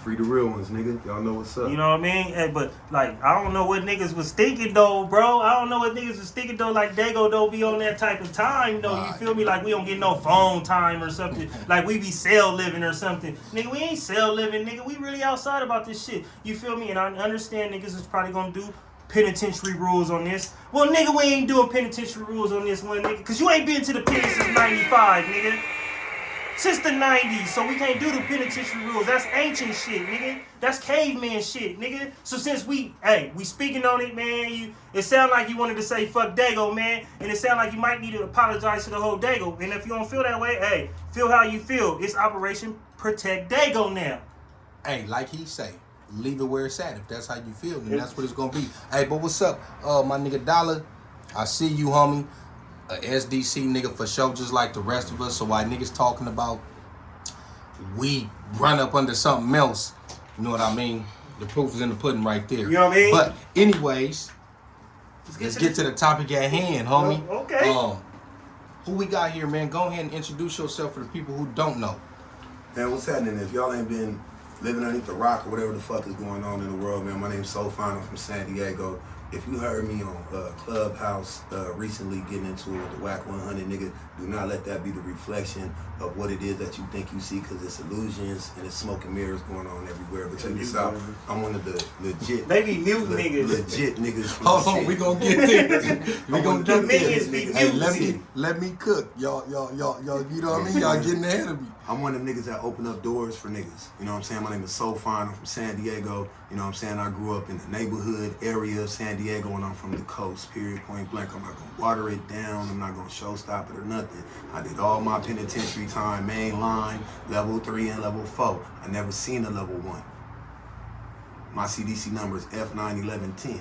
Free the real ones, nigga. Y'all know what's up. You know what I mean? Hey, but, like, I don't know what niggas was thinking, though, bro. I don't know what niggas was thinking, though. Like, Dago don't be on that type of time, though. You feel me? Like, we don't get no phone time or something. Like, we be cell living or something. Nigga, we ain't cell living, nigga. We really outside about this shit. You feel me? And I understand niggas is probably gonna do penitentiary rules on this. Well, nigga, we ain't doing penitentiary rules on this one, nigga. Because you ain't been to the pen since 95, nigga. Since the 90s, so we can't do the penitentiary rules. That's ancient shit, nigga. That's caveman shit, nigga. So since we speaking on it, man, it sound like you wanted to say fuck Dago, man, and it sound like you might need to apologize to the whole Dago. And if you don't feel that way, hey, feel how you feel. It's Operation Protect Dago now. Hey, like he say, leave it where it's at. If that's how you feel, then that's what it's gonna be. Hey, but what's up, my nigga Dollar? I see you, homie. A SDC nigga for sure, just like the rest of us. So why niggas talking about we run up under something else? You know what I mean? The proof is in the pudding right there. You know what I mean? But anyways, let's get to the topic at hand, homie. Okay. Who we got here, man? Go ahead and introduce yourself for the people who don't know. Man, what's happening? If y'all ain't been living underneath the rock or whatever the fuck is going on in the world, man, my name's Sophyne. I'm from San Diego. If you heard me on Clubhouse recently getting into it with the Wack 100, nigga, do not let that be the reflection of what it is that you think you see, because it's illusions and it's smoke and mirrors going on everywhere. But check this out. I'm one of the legit... They be mute niggas. Legit niggas from Hold the on, city. we gonna get there. We gonna get there. Hey, let me cook. Y'all, you know what I mean? Y'all getting ahead of me. I'm one of them niggas that open up doors for niggas. You know what I'm saying? My name is Sophyne. I'm from San Diego. You know what I'm saying? I grew up in the neighborhood area of San Diego, and I'm from the coast, period, point blank. I'm not going to water it down. I'm not going to showstop it or nothing. I did all my penitentiary time, main line, level 3 and level 4. I never seen a level 1. My CDC number is F91110.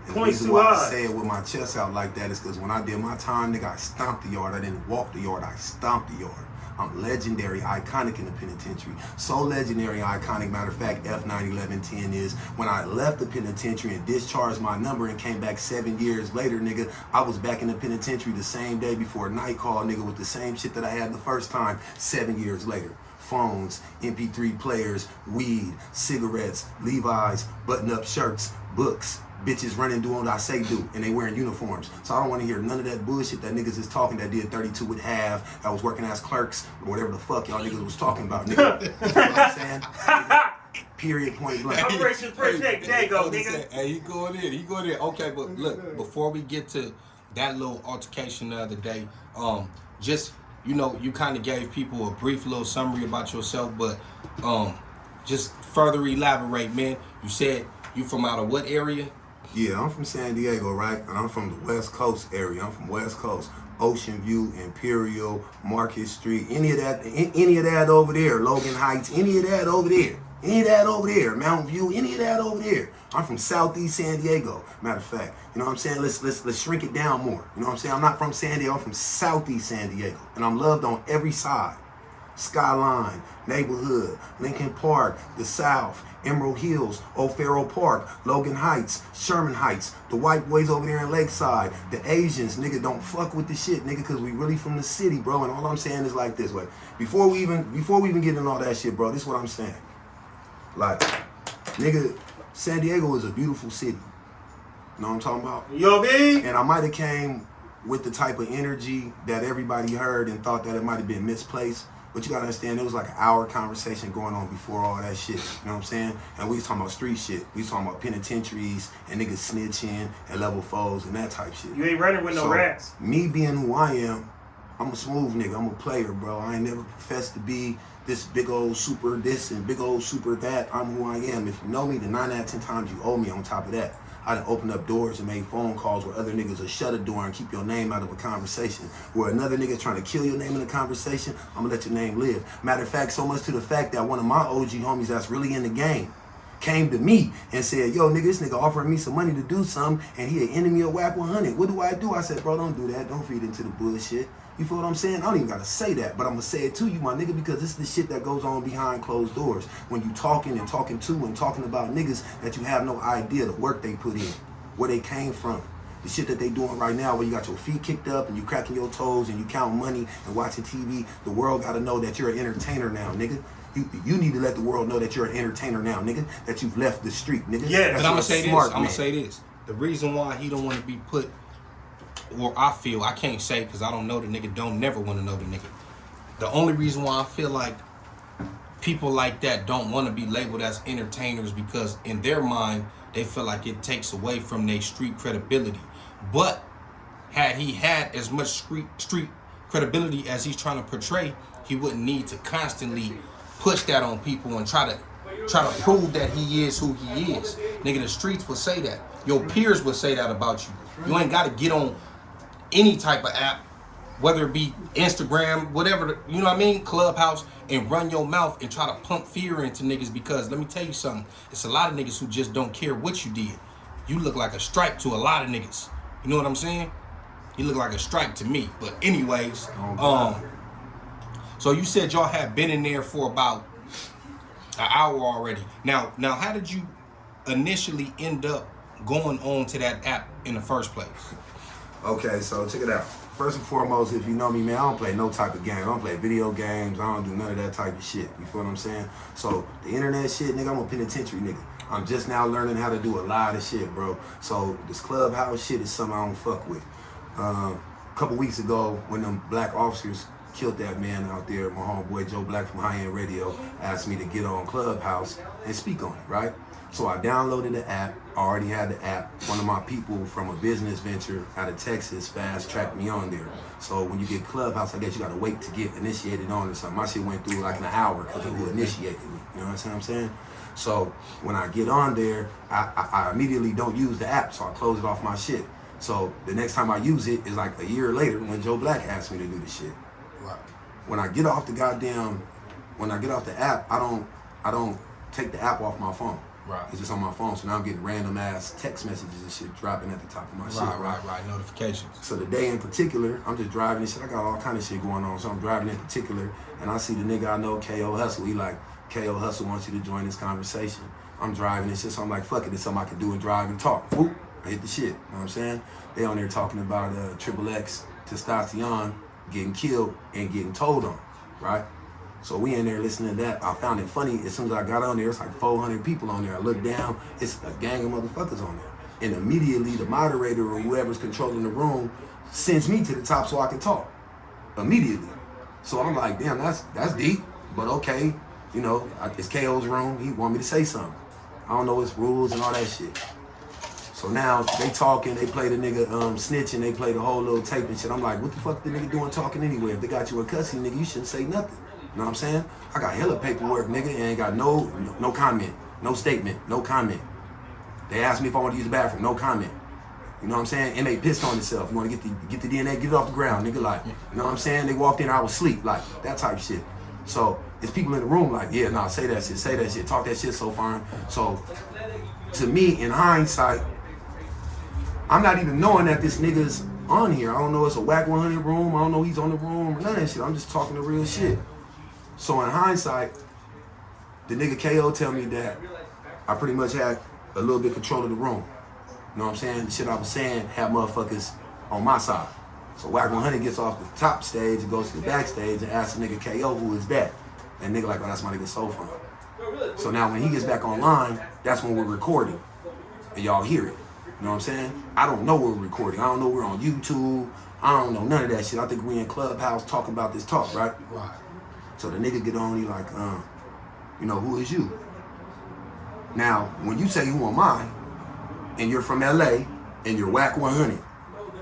And the reason why I say it with my chest out like that is because when I did my time, nigga, I stomped the yard. I didn't walk the yard. I stomped the yard. I'm legendary, iconic in the penitentiary. So legendary, iconic. Matter of fact, F91110 is when I left the penitentiary and discharged my number and came back 7 years later, nigga, I was back in the penitentiary the same day before night call, nigga, with the same shit that I had the first time 7 years later. Phones, MP3 players, weed, cigarettes, Levi's, button-up shirts, books, bitches running doing what I say do, and they wearing uniforms. So I don't want to hear none of that bullshit that niggas is talking that did 32 with half, that was working as clerks, or whatever the fuck y'all niggas was talking about, nigga. You know what I'm saying? Period, point blank. Operation Protect Dago, nigga. Hey, he going in. Okay, but look, before we get to that little altercation the other day, just, you know, you kind of gave people a brief little summary about yourself, but just further elaborate, man. You said you from out of what area? Yeah, I'm from San Diego, right? And I'm from the West Coast area. I'm from West Coast. Ocean View, Imperial, Market Street, any of that over there, Logan Heights, any of that over there. Mountain View, any of that over there. I'm from Southeast San Diego, matter of fact. You know what I'm saying? Let's shrink it down more. You know what I'm saying? I'm not from San Diego, I'm from Southeast San Diego. And I'm loved on every side. Skyline, neighborhood, Lincoln Park, the South, Emerald Hills, O'Farrell Park, Logan Heights, Sherman Heights, the white boys over there in Lakeside, the Asians, nigga, don't fuck with the shit, nigga, because we really from the city, bro. And all I'm saying is like this way. Before we even get in all that shit, bro, this is what I'm saying. Like, nigga, San Diego is a beautiful city. You know what I'm talking about? Yo, B. And I might have came with the type of energy that everybody heard and thought that it might have been misplaced. But you gotta understand, it was like an hour conversation going on before all that shit. You know what I'm saying? And we was talking about street shit. We was talking about penitentiaries and niggas snitching and level 4s and that type shit. You ain't running with no rats. Me being who I am, I'm a smooth nigga. I'm a player, bro. I ain't never professed to be this big old super this and big old super that. I'm who I am. If you know me, then 9 out of 10 times you owe me on top of that. I done opened up doors and made phone calls where other niggas will shut a door and keep your name out of a conversation. Where another nigga trying to kill your name in a conversation, I'm gonna let your name live. Matter of fact, so much to the fact that one of my OG homies that's really in the game came to me and said, yo, nigga, this nigga offering me some money to do something, and he an enemy of Wack 100. What do? I said, bro, don't do that. Don't feed into the bullshit. You feel what I'm saying? I don't even gotta say that, but I'm gonna say it to you, my nigga, because this is the shit that goes on behind closed doors. When you talking and talking to and talking about niggas that you have no idea the work they put in, where they came from. The shit that they doing right now where you got your feet kicked up and you cracking your toes and you counting money and watching TV, the world gotta know that you're an entertainer now, nigga. You need to let the world know that you're an entertainer now, nigga. That you've left the street, nigga. Yeah, but I'm gonna say this. The reason why he don't want to be put, or I feel I can't say because I don't know the nigga. Don't never want to know the nigga. The only reason why I feel like people like that don't want to be labeled as entertainers because in their mind they feel like it takes away from their street credibility. But had he had as much street credibility as he's trying to portray, he wouldn't need to constantly push that on people and try to prove that he is who he is. Nigga, the streets will say that. Your peers will say that about you. You ain't got to get on any type of app, whether it be Instagram, whatever, you know what I mean, Clubhouse, and run your mouth and try to pump fear into niggas because let me tell you something. It's a lot of niggas who just don't care what you did. You look like a strike to a lot of niggas. You know what I'm saying? You look like a strike to me. But anyways, so you said y'all had been in there for about an hour already. Now, how did you initially end up going on to that app in the first place? Okay, so check it out. First and foremost, if you know me, man, I don't play no type of game. I don't play video games. I don't do none of that type of shit. You feel what I'm saying? So the internet shit, nigga, I'm a penitentiary nigga. I'm just now learning how to do a lot of shit, bro. So this Clubhouse shit is something I don't fuck with. A couple weeks ago, when them black officers killed that man out there, my homeboy Joe Black from High End Radio asked me to get on Clubhouse and speak on it, right? So I downloaded the app. I already had the app. One of my people from a business venture out of Texas fast-tracked me on there. So when you get Clubhouse, I guess you gotta wait to get initiated on or something. My shit went through like an hour because of who initiated me. You know what I'm saying? So when I get on there, I immediately don't use the app, so I close it off my shit. So the next time I use it is like a year later when Joe Black asked me to do the shit. Right. When I get off the app, I don't take the app off my phone. Right. It's just on my phone, so now I'm getting random ass text messages and shit dropping at the top of my shit. Right. Notifications. So the day in particular, I'm just driving and shit. I got all kind of shit going on. So I'm driving in particular, and I see the nigga I know, K.O. Hustle. He like, K.O. Hustle wants you to join this conversation. I'm driving and shit, so I'm like, fuck it, it's something I can do and drive and talk. Whoop, I hit the shit. You know what I'm saying? They on there talking about XXX testosterone getting killed and getting told on, right? So we in there listening to that. I found it funny. As soon as I got on there, it's like 400 people on there. I looked down, it's a gang of motherfuckers on there. And immediately the moderator or whoever's controlling the room sends me to the top so I can talk. Immediately. So I'm like, damn, that's deep. But okay, you know, it's KO's room. He want me to say something. I don't know his rules and all that shit. So now they talking, they play the nigga snitching, they play the whole little tape and shit. I'm like, what the fuck the nigga doing talking anyway? If they got you in custody, nigga, you shouldn't say nothing. You know what I'm saying? I got hella paperwork, nigga, and ain't got no comment, no statement, no comment. They asked me if I want to use the bathroom, no comment. You know what I'm saying? And they pissed on themselves. You want to get the DNA, get it off the ground, nigga, like, you know what I'm saying? They walked in, I was asleep, like, that type of shit. So, it's people in the room like, yeah, nah, say that shit, talk that shit, Sophyne. So, to me, in hindsight, I'm not even knowing that this nigga's on here. I don't know it's a Wack 100 room, I don't know he's on the room, or none of that shit. I'm just talking the real shit. So in hindsight, the nigga KO tell me that I pretty much had a little bit control of the room. You know what I'm saying? The shit I was saying had motherfuckers on my side. So Wack 100 gets off the top stage and goes to the backstage and asks the nigga KO, who is that? And nigga like, oh, that's my nigga Sophyne. So now when he gets back online, that's when we're recording. And y'all hear it. You know what I'm saying? I don't know we're recording. I don't know we're on YouTube. I don't know none of that shit. I think we in Clubhouse talking about this talk, right? Right. So the nigga get on, he like, you know, who is you? Now, when you say who am I, and you're from LA, and you're Wack 100,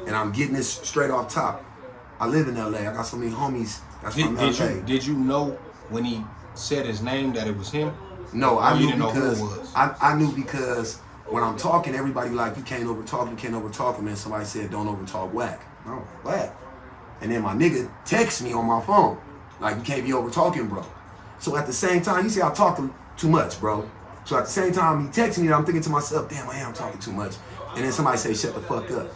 and I'm getting this straight off top, I live in LA, I got so many homies that's from LA. Did you know when he said his name that it was him? No, I knew didn't because, know who it was? I knew because when I'm talking, everybody like, you can't overtalk him, and somebody said, don't overtalk Wack. I'm like, Wack? And then my nigga texts me on my phone. Like, you can't be over talking, bro. So at the same time, you see I talk too much, bro. So at the same time, he texts me, I'm thinking to myself, damn, I am talking too much. And then somebody say, shut the fuck up.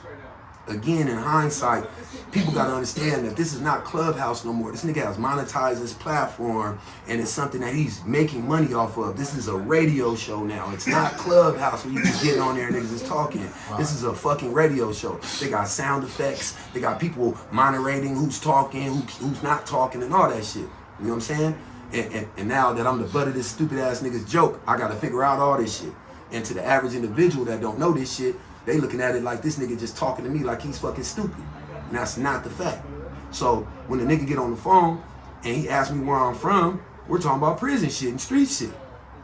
Again, in hindsight, people got to understand that this is not Clubhouse no more. This nigga has monetized his platform, and it's something that he's making money off of. This is a radio show now. It's not Clubhouse where you just get on there and niggas is talking. Wow. This is a fucking radio show. They got sound effects. They got people moderating who's talking, who's not talking, and all that shit. You know what I'm saying? And now that I'm the butt of this stupid ass nigga's joke, I gotta figure out all this shit. And to the average individual that don't know this shit, they looking at it like this nigga just talking to me like he's fucking stupid. And that's not the fact. So when the nigga get on the phone and he asks me where I'm from, we're talking about prison shit and street shit.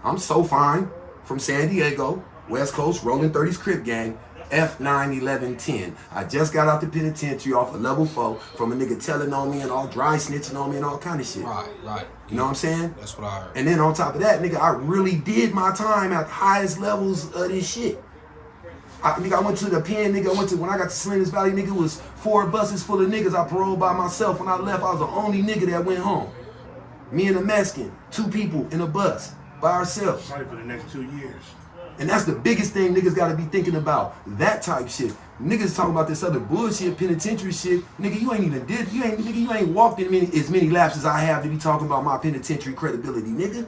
I'm Sophyne from San Diego, West Coast, Rolling 30s Crip Gang, F91110. I just got out the penitentiary off of level 4 from a nigga telling on me and all dry snitching on me and all kind of shit. Right. You know what I'm saying? That's what I heard. And then on top of that, nigga, I really did my time at the highest levels of this shit. I went to the pen, nigga. When I got to Salinas Valley, nigga, was 4 buses full of niggas. I paroled by myself. When I left, I was the only nigga that went home. Me and a Mexican, 2 people in a bus by ourselves. Probably for the next 2 years. And that's the biggest thing niggas gotta be thinking about. That type shit. Niggas talking about this other bullshit, penitentiary shit. Nigga, you ain't walked in as many laps as I have to be talking about my penitentiary credibility, nigga.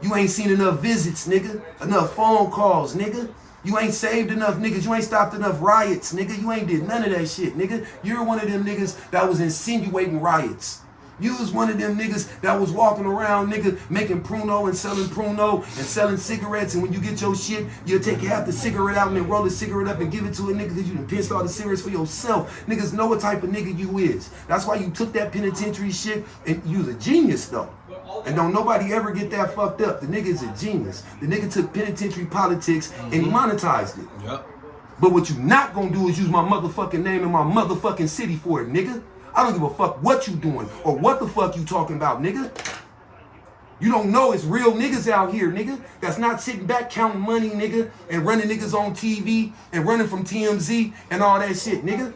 You ain't seen enough visits, nigga. Enough phone calls, nigga. You ain't saved enough niggas. You ain't stopped enough riots, nigga. You ain't did none of that shit, nigga. You're one of them niggas that was insinuating riots. You was one of them niggas that was walking around, nigga, making pruno and selling cigarettes. And when you get your shit, you'll take half the cigarette out and then roll the cigarette up and give it to a nigga because you done pissed all the cigarettes for yourself. Niggas know what type of nigga you is. That's why you took that penitentiary shit, and you was a genius, though. And don't nobody ever get that fucked up. The nigga is a genius. The nigga took penitentiary politics and he monetized it. Yep. But what you not gonna do is use my motherfucking name and my motherfucking city for it, nigga. I don't give a fuck what you doing or what the fuck you talking about, nigga. You don't know it's real niggas out here, nigga, that's not sitting back counting money, nigga, and running niggas on TV and running from TMZ and all that shit, nigga.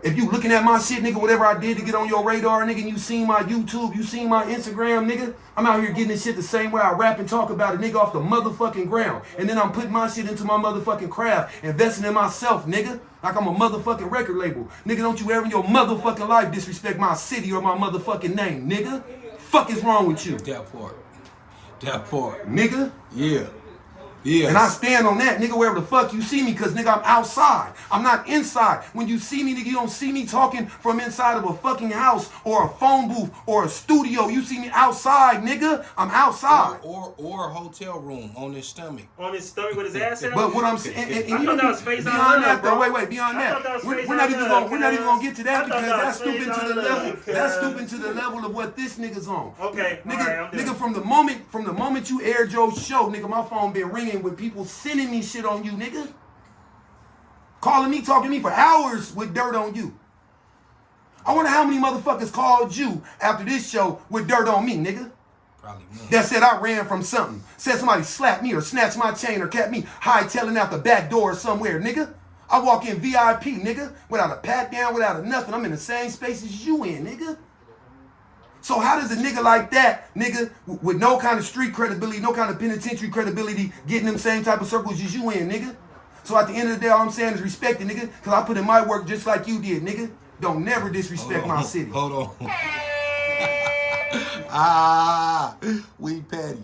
If you looking at my shit, nigga, whatever I did to get on your radar, nigga, and you seen my YouTube, you seen my Instagram, nigga, I'm out here getting this shit the same way I rap and talk about it, nigga, off the motherfucking ground. And then I'm putting my shit into my motherfucking craft, investing in myself, nigga, like I'm a motherfucking record label. Nigga, don't you ever in your motherfucking life disrespect my city or my motherfucking name, nigga. Fuck is wrong with you? That part. Nigga. Yeah. And I stand on that, nigga, wherever the fuck you see me, because, nigga, I'm outside. I'm not inside. When you see me, nigga, you don't see me talking from inside of a fucking house or a phone booth or a studio. You see me outside, nigga. I'm outside. Or a hotel room on his stomach. On his stomach with his ass out? But what I'm saying, I thought that was face beyond out that, though, love, wait, beyond that, we're we're not even gonna get to that because that's stooping to the level. That's stooping to the level of what this nigga's on. Okay, nigga, from the moment you aired your show, nigga, my phone been ringing with people sending me shit on you, nigga. Calling me, talking to me for hours with dirt on you. I wonder how many motherfuckers called you after this show with dirt on me, nigga. Probably none. That said I ran from something. Said somebody slapped me or snatched my chain or kept me hightailing out the back door somewhere, nigga. I walk in VIP, nigga, without a pat down, without a nothing. I'm in the same space as you in, nigga. So how does a nigga like that, nigga, with no kind of street credibility, no kind of penitentiary credibility, get in them same type of circles as you in, nigga? So at the end of the day, all I'm saying is respect it, nigga, because I put in my work just like you did, nigga. Don't never disrespect my city. Hold on. We petty.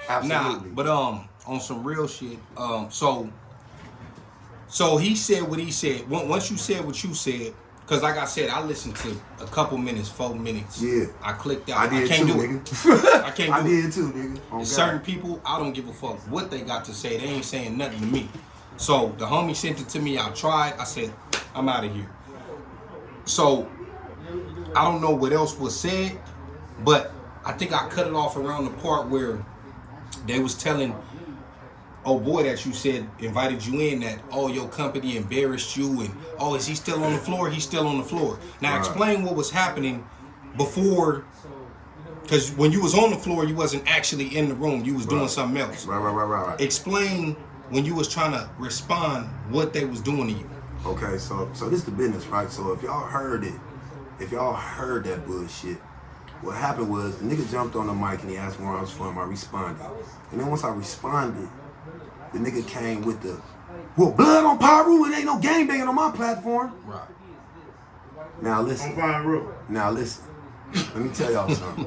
Absolutely. Nah, but on some real shit, so he said what he said. Once you said what you said, because like I said, I listened to a couple minutes, 4 minutes. Yeah. I clicked out. I did can't too, do nigga. it. I can't do I it. did too, nigga. Oh, Certain people, I don't give a fuck what they got to say. They ain't saying nothing to me. So the homie sent it to me. I tried. I said, I'm out of here. So I don't know what else was said, but I think I cut it off around the part where they was telling oh boy that you said invited you in that, oh, your company embarrassed you and, oh, is he still on the floor? He's still on the floor. Now explain what was happening before, because when you was on the floor, you wasn't actually in the room. You was doing something else. Right. Explain when you was trying to respond what they was doing to you. Okay, so this is the business, right? So if y'all heard that bullshit, what happened was the nigga jumped on the mic and he asked me where I was from. I responded. And then once I responded, the nigga came with the, well, blood on Pyru, it ain't no gangbanging on my platform. Right. Now listen. Let me tell y'all something.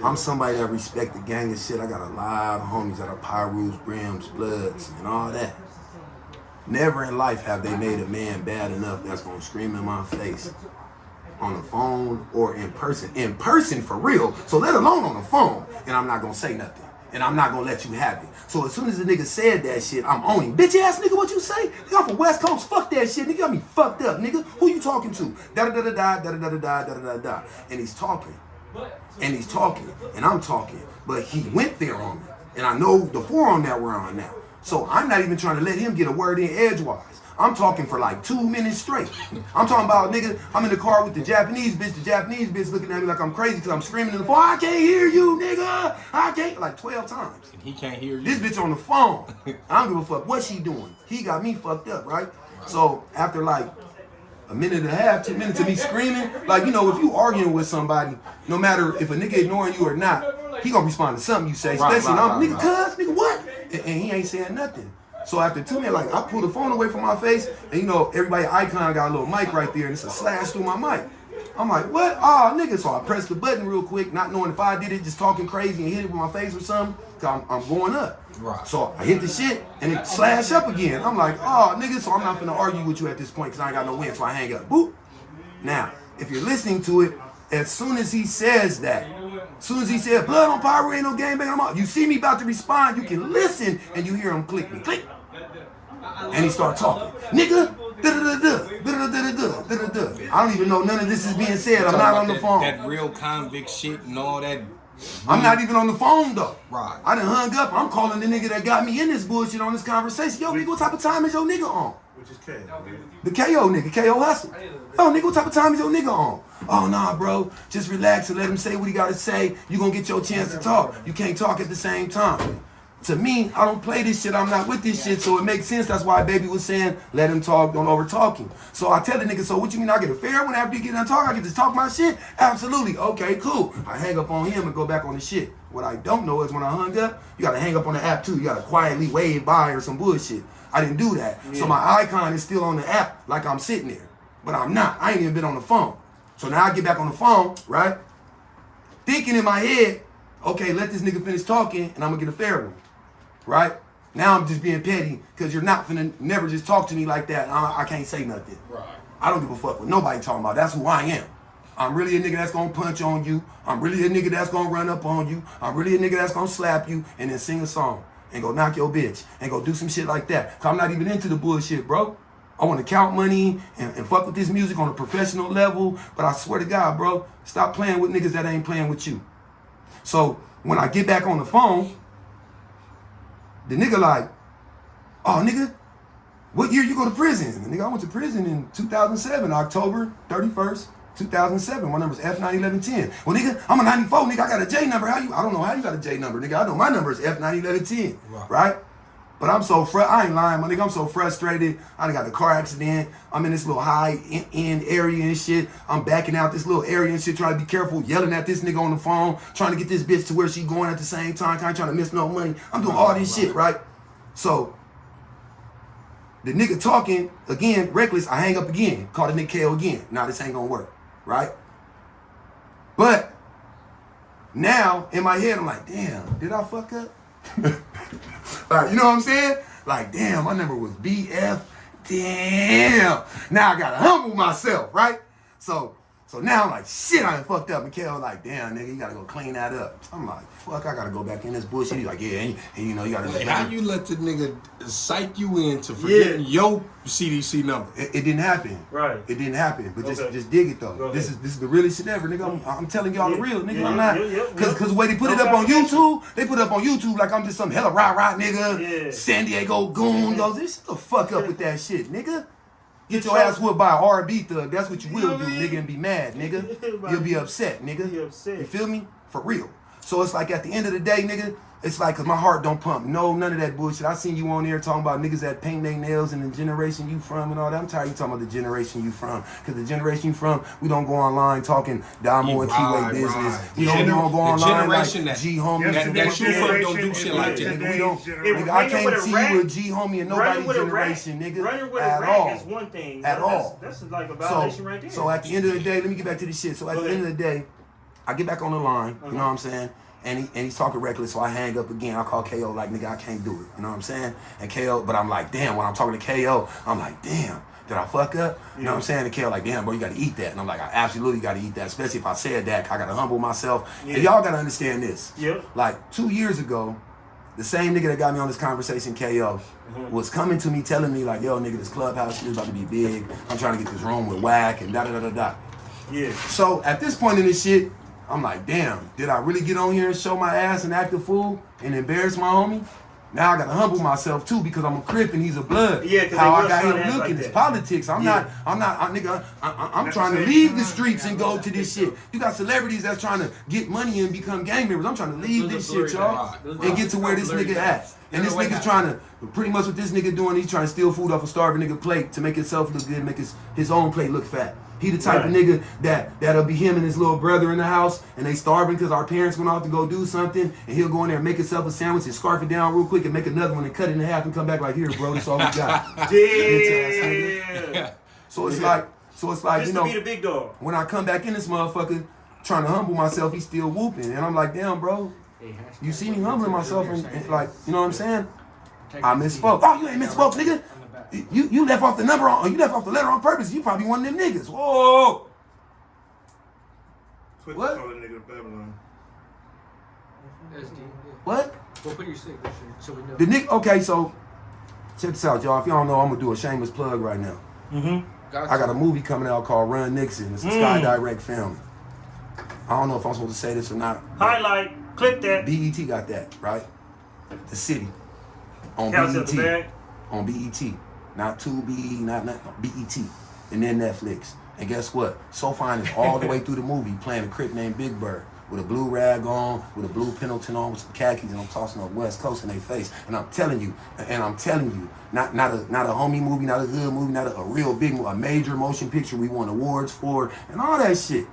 I'm somebody that respect the gang and shit. I got a lot of homies that are Pyrus, Brims, Bloods, and all that. Never in life have they made a man bad enough that's gonna scream in my face on the phone or in person. In person for real. So let alone on the phone. And I'm not gonna say nothing. And I'm not gonna let you have it. So as soon as the nigga said that shit, I'm owning. Bitch ass nigga, what you say? Nigga, I'm from West Coast. Fuck that shit. Nigga got me fucked up, nigga. Who you talking to? Da da da da da da da da da da da. And he's talking. And he's talking. And I'm talking. But he went there on me. And I know the forum that we're on now. So I'm not even trying to let him get a word in edgewise. I'm talking for like 2 minutes straight. I'm talking about, nigga, I'm in the car with the Japanese bitch looking at me like I'm crazy because I'm screaming in the phone, I can't hear you, nigga. I can't, like 12 times. And he can't hear you. This bitch on the phone. I don't give a fuck what she doing. He got me fucked up, right? So after like a minute and a half, 2 minutes of me screaming, like, you know, if you arguing with somebody, no matter if a nigga ignoring you or not, he gonna respond to something you say, especially nigga, cuz, nigga, what? And he ain't saying nothing. So after 2 minutes, like, I pull the phone away from my face, and you know, everybody icon got a little mic right there, and it's a slash through my mic. I'm like, what? Oh, nigga. So I pressed the button real quick, not knowing if I did it, just talking crazy and hit it with my face or something, because I'm going up. Right. So I hit the shit, and it slashed up again. I'm like, oh, nigga, so I'm not finna argue with you at this point, because I ain't got no win, so I hang up. Boop. Now, if you're listening to it, as soon as he says that, as soon as he said, blood on power, ain't no game, I'm out. You see me about to respond, you can listen, and you hear him click me, click. And he start talking, nigga, da-da-da-da, I don't even know none of this is being said. I'm not on the phone. That real convict shit and all that. I'm not even on the phone though. Right. I done hung up. I'm calling the nigga that got me in this bullshit on this conversation. Yo, nigga, what type of time is your nigga on? Which is K. The KO nigga, KO Hustle. Yo, nigga, what type of time is your nigga on? Oh, nah, bro. Just relax and let him say what he gotta say. You gonna get your chance to talk. You can't talk at the same time. To me, I don't play this shit. I'm not with this shit, so it makes sense. That's why Baby was saying, let him talk, don't over talk him. So I tell the nigga, so what you mean I get a fair one after you get done talking? I get to talk my shit? Absolutely. Okay, cool. I hang up on him and go back on the shit. What I don't know is when I hung up, you gotta hang up on the app too. You gotta quietly wave by or some bullshit. I didn't do that. Yeah. So my icon is still on the app like I'm sitting there. But I'm not. I ain't even been on the phone. So now I get back on the phone, right? Thinking in my head, okay, let this nigga finish talking and I'm gonna get a fair one. Right? Now I'm just being petty because you're not finna never just talk to me like that. I can't say nothing. Right. I don't give a fuck what nobody talking about. That's who I am. I'm really a nigga that's gonna punch on you. I'm really a nigga that's gonna run up on you. I'm really a nigga that's gonna slap you and then sing a song and go knock your bitch and go do some shit like that. Cause I'm not even into the bullshit, bro. I want to count money and fuck with this music on a professional level. But I swear to God, bro, stop playing with niggas that ain't playing with you. So when I get back on the phone, the nigga like, oh, nigga, what year you go to prison? And nigga, I went to prison in 2007, October 31st, 2007. My number's F91110. Well, nigga, I'm a 94, nigga. I got a J number. I don't know how you got a J number, nigga. I know my number is F91110, right? But I'm so I ain't lying, my nigga. I'm so frustrated. I done got a car accident. I'm in this little high-end area and shit. I'm backing out this little area and shit, trying to be careful, yelling at this nigga on the phone, trying to get this bitch to where she going at the same time, kind of trying to miss no money. I'm doing all this shit, right? So, the nigga talking, again, reckless, I hang up again. Call the nigga KO again. Nah, this ain't gonna work, right? But, now, in my head, I'm like, damn, did I fuck up? Like, you know what I'm saying? Like, damn, my number was BF. Damn. Now I gotta humble myself, right? So now I'm like, shit, I done fucked up. And Kel like, damn, nigga, you gotta go clean that up. I'm like, fuck, I gotta go back in this bullshit. He's like, yeah, and you know, you gotta. Hey, how you let the nigga psych you into forgetting your CDC number? It didn't happen. Right. It didn't happen. But just dig it though. This is the realest shit ever, nigga. I'm telling y'all the real, nigga. I'm not. Cause the way they put it up on YouTube, like I'm just some hella rah nigga. San Diego goon goes, this shut the fuck up with that shit, nigga. Get your ass whooped by an R&B thug. That's what you will do, nigga, and be mad, nigga. You'll be upset, nigga. You feel me? For real. So it's like at the end of the day, nigga, it's like, cause my heart don't pump. No, none of that bullshit. I seen you on there talking about niggas that paint their nails and the generation you from and all that. I'm tired of you talking about the generation you from. Cause the generation you from, we don't go online talking Damo and Keyway business. We don't go online like G homie. That you from don't do shit like that. Nigga, we don't. Nigga, I can't see you with G homie and nobody's generation, nigga. At all. Is one thing. At all. That's like a violation right there. So at the end of the day, let me get back to this shit. So at the end of the day, I get back on the line. You know what I'm saying? And he's talking reckless, so I hang up again. I call KO like, nigga, I can't do it. You know what I'm saying? And KO, but I'm like, damn, when I'm talking to KO, I'm like, damn, Did I fuck up? You know what I'm saying? And Kale like, damn, bro, you gotta eat that. And I'm like, I absolutely gotta eat that, especially if I said that. I gotta humble myself. And y'all gotta understand this. Like 2 years ago, the same nigga that got me on this conversation, KO, was coming to me telling me like, yo, nigga, this Clubhouse shit is about to be big. I'm trying to get this room with Wack and da-da-da-da-da. Yeah. So at this point in this shit, I'm like, damn, did I really get on here and show my ass and act a fool and embarrass my homie? Now I gotta humble myself too because I'm a Crip and he's a Blood. Yeah, because how I got him looking is politics. I'm trying to leave the streets and go to this shit. You got celebrities that's trying to get money and become gang members. I'm trying to leave this shit, y'all, and get to where this nigga at. And this nigga's trying to, pretty much what this nigga doing, he's trying to steal food off a starving nigga plate to make himself look good, make his own plate look fat. He the type of nigga that'll be him and his little brother in the house and they starving because our parents went off to go do something and he'll go in there and make himself a sandwich and scarf it down real quick and make another one and cut it in half and come back like, here, bro, that's all we got. Yeah. So it's like, just you know, to be the big dog. When I come back in this motherfucker trying to humble myself, he's still whooping. And I'm like, damn, bro, you see me humbling myself and like, you know what I'm saying? I misspoke. Oh, you ain't misspoke, nigga. You left off the number on, you left off the letter on purpose. You probably one of them niggas. Whoa. What? What? We'll put your signature so we know. The nigga. Okay, so check this out, y'all. If y'all don't know, I'm gonna do a shameless plug right now. I got a movie coming out called Run Nixon. It's a Sky Direct film. I don't know if I'm supposed to say this or not. Highlight. Clip that. BET got that, right? The City on Counts BET. On BET. Not Tubi, not BET. And then Netflix. And guess what? Sophyne is all the way through the movie playing a Crip named Big Bird with a blue rag on, with a blue Pendleton on, with some khakis, and I'm tossing up West Coast in their face. And I'm telling you, not a homie movie, not a hood movie, not a real big movie, a major motion picture we won awards for, and all that shit.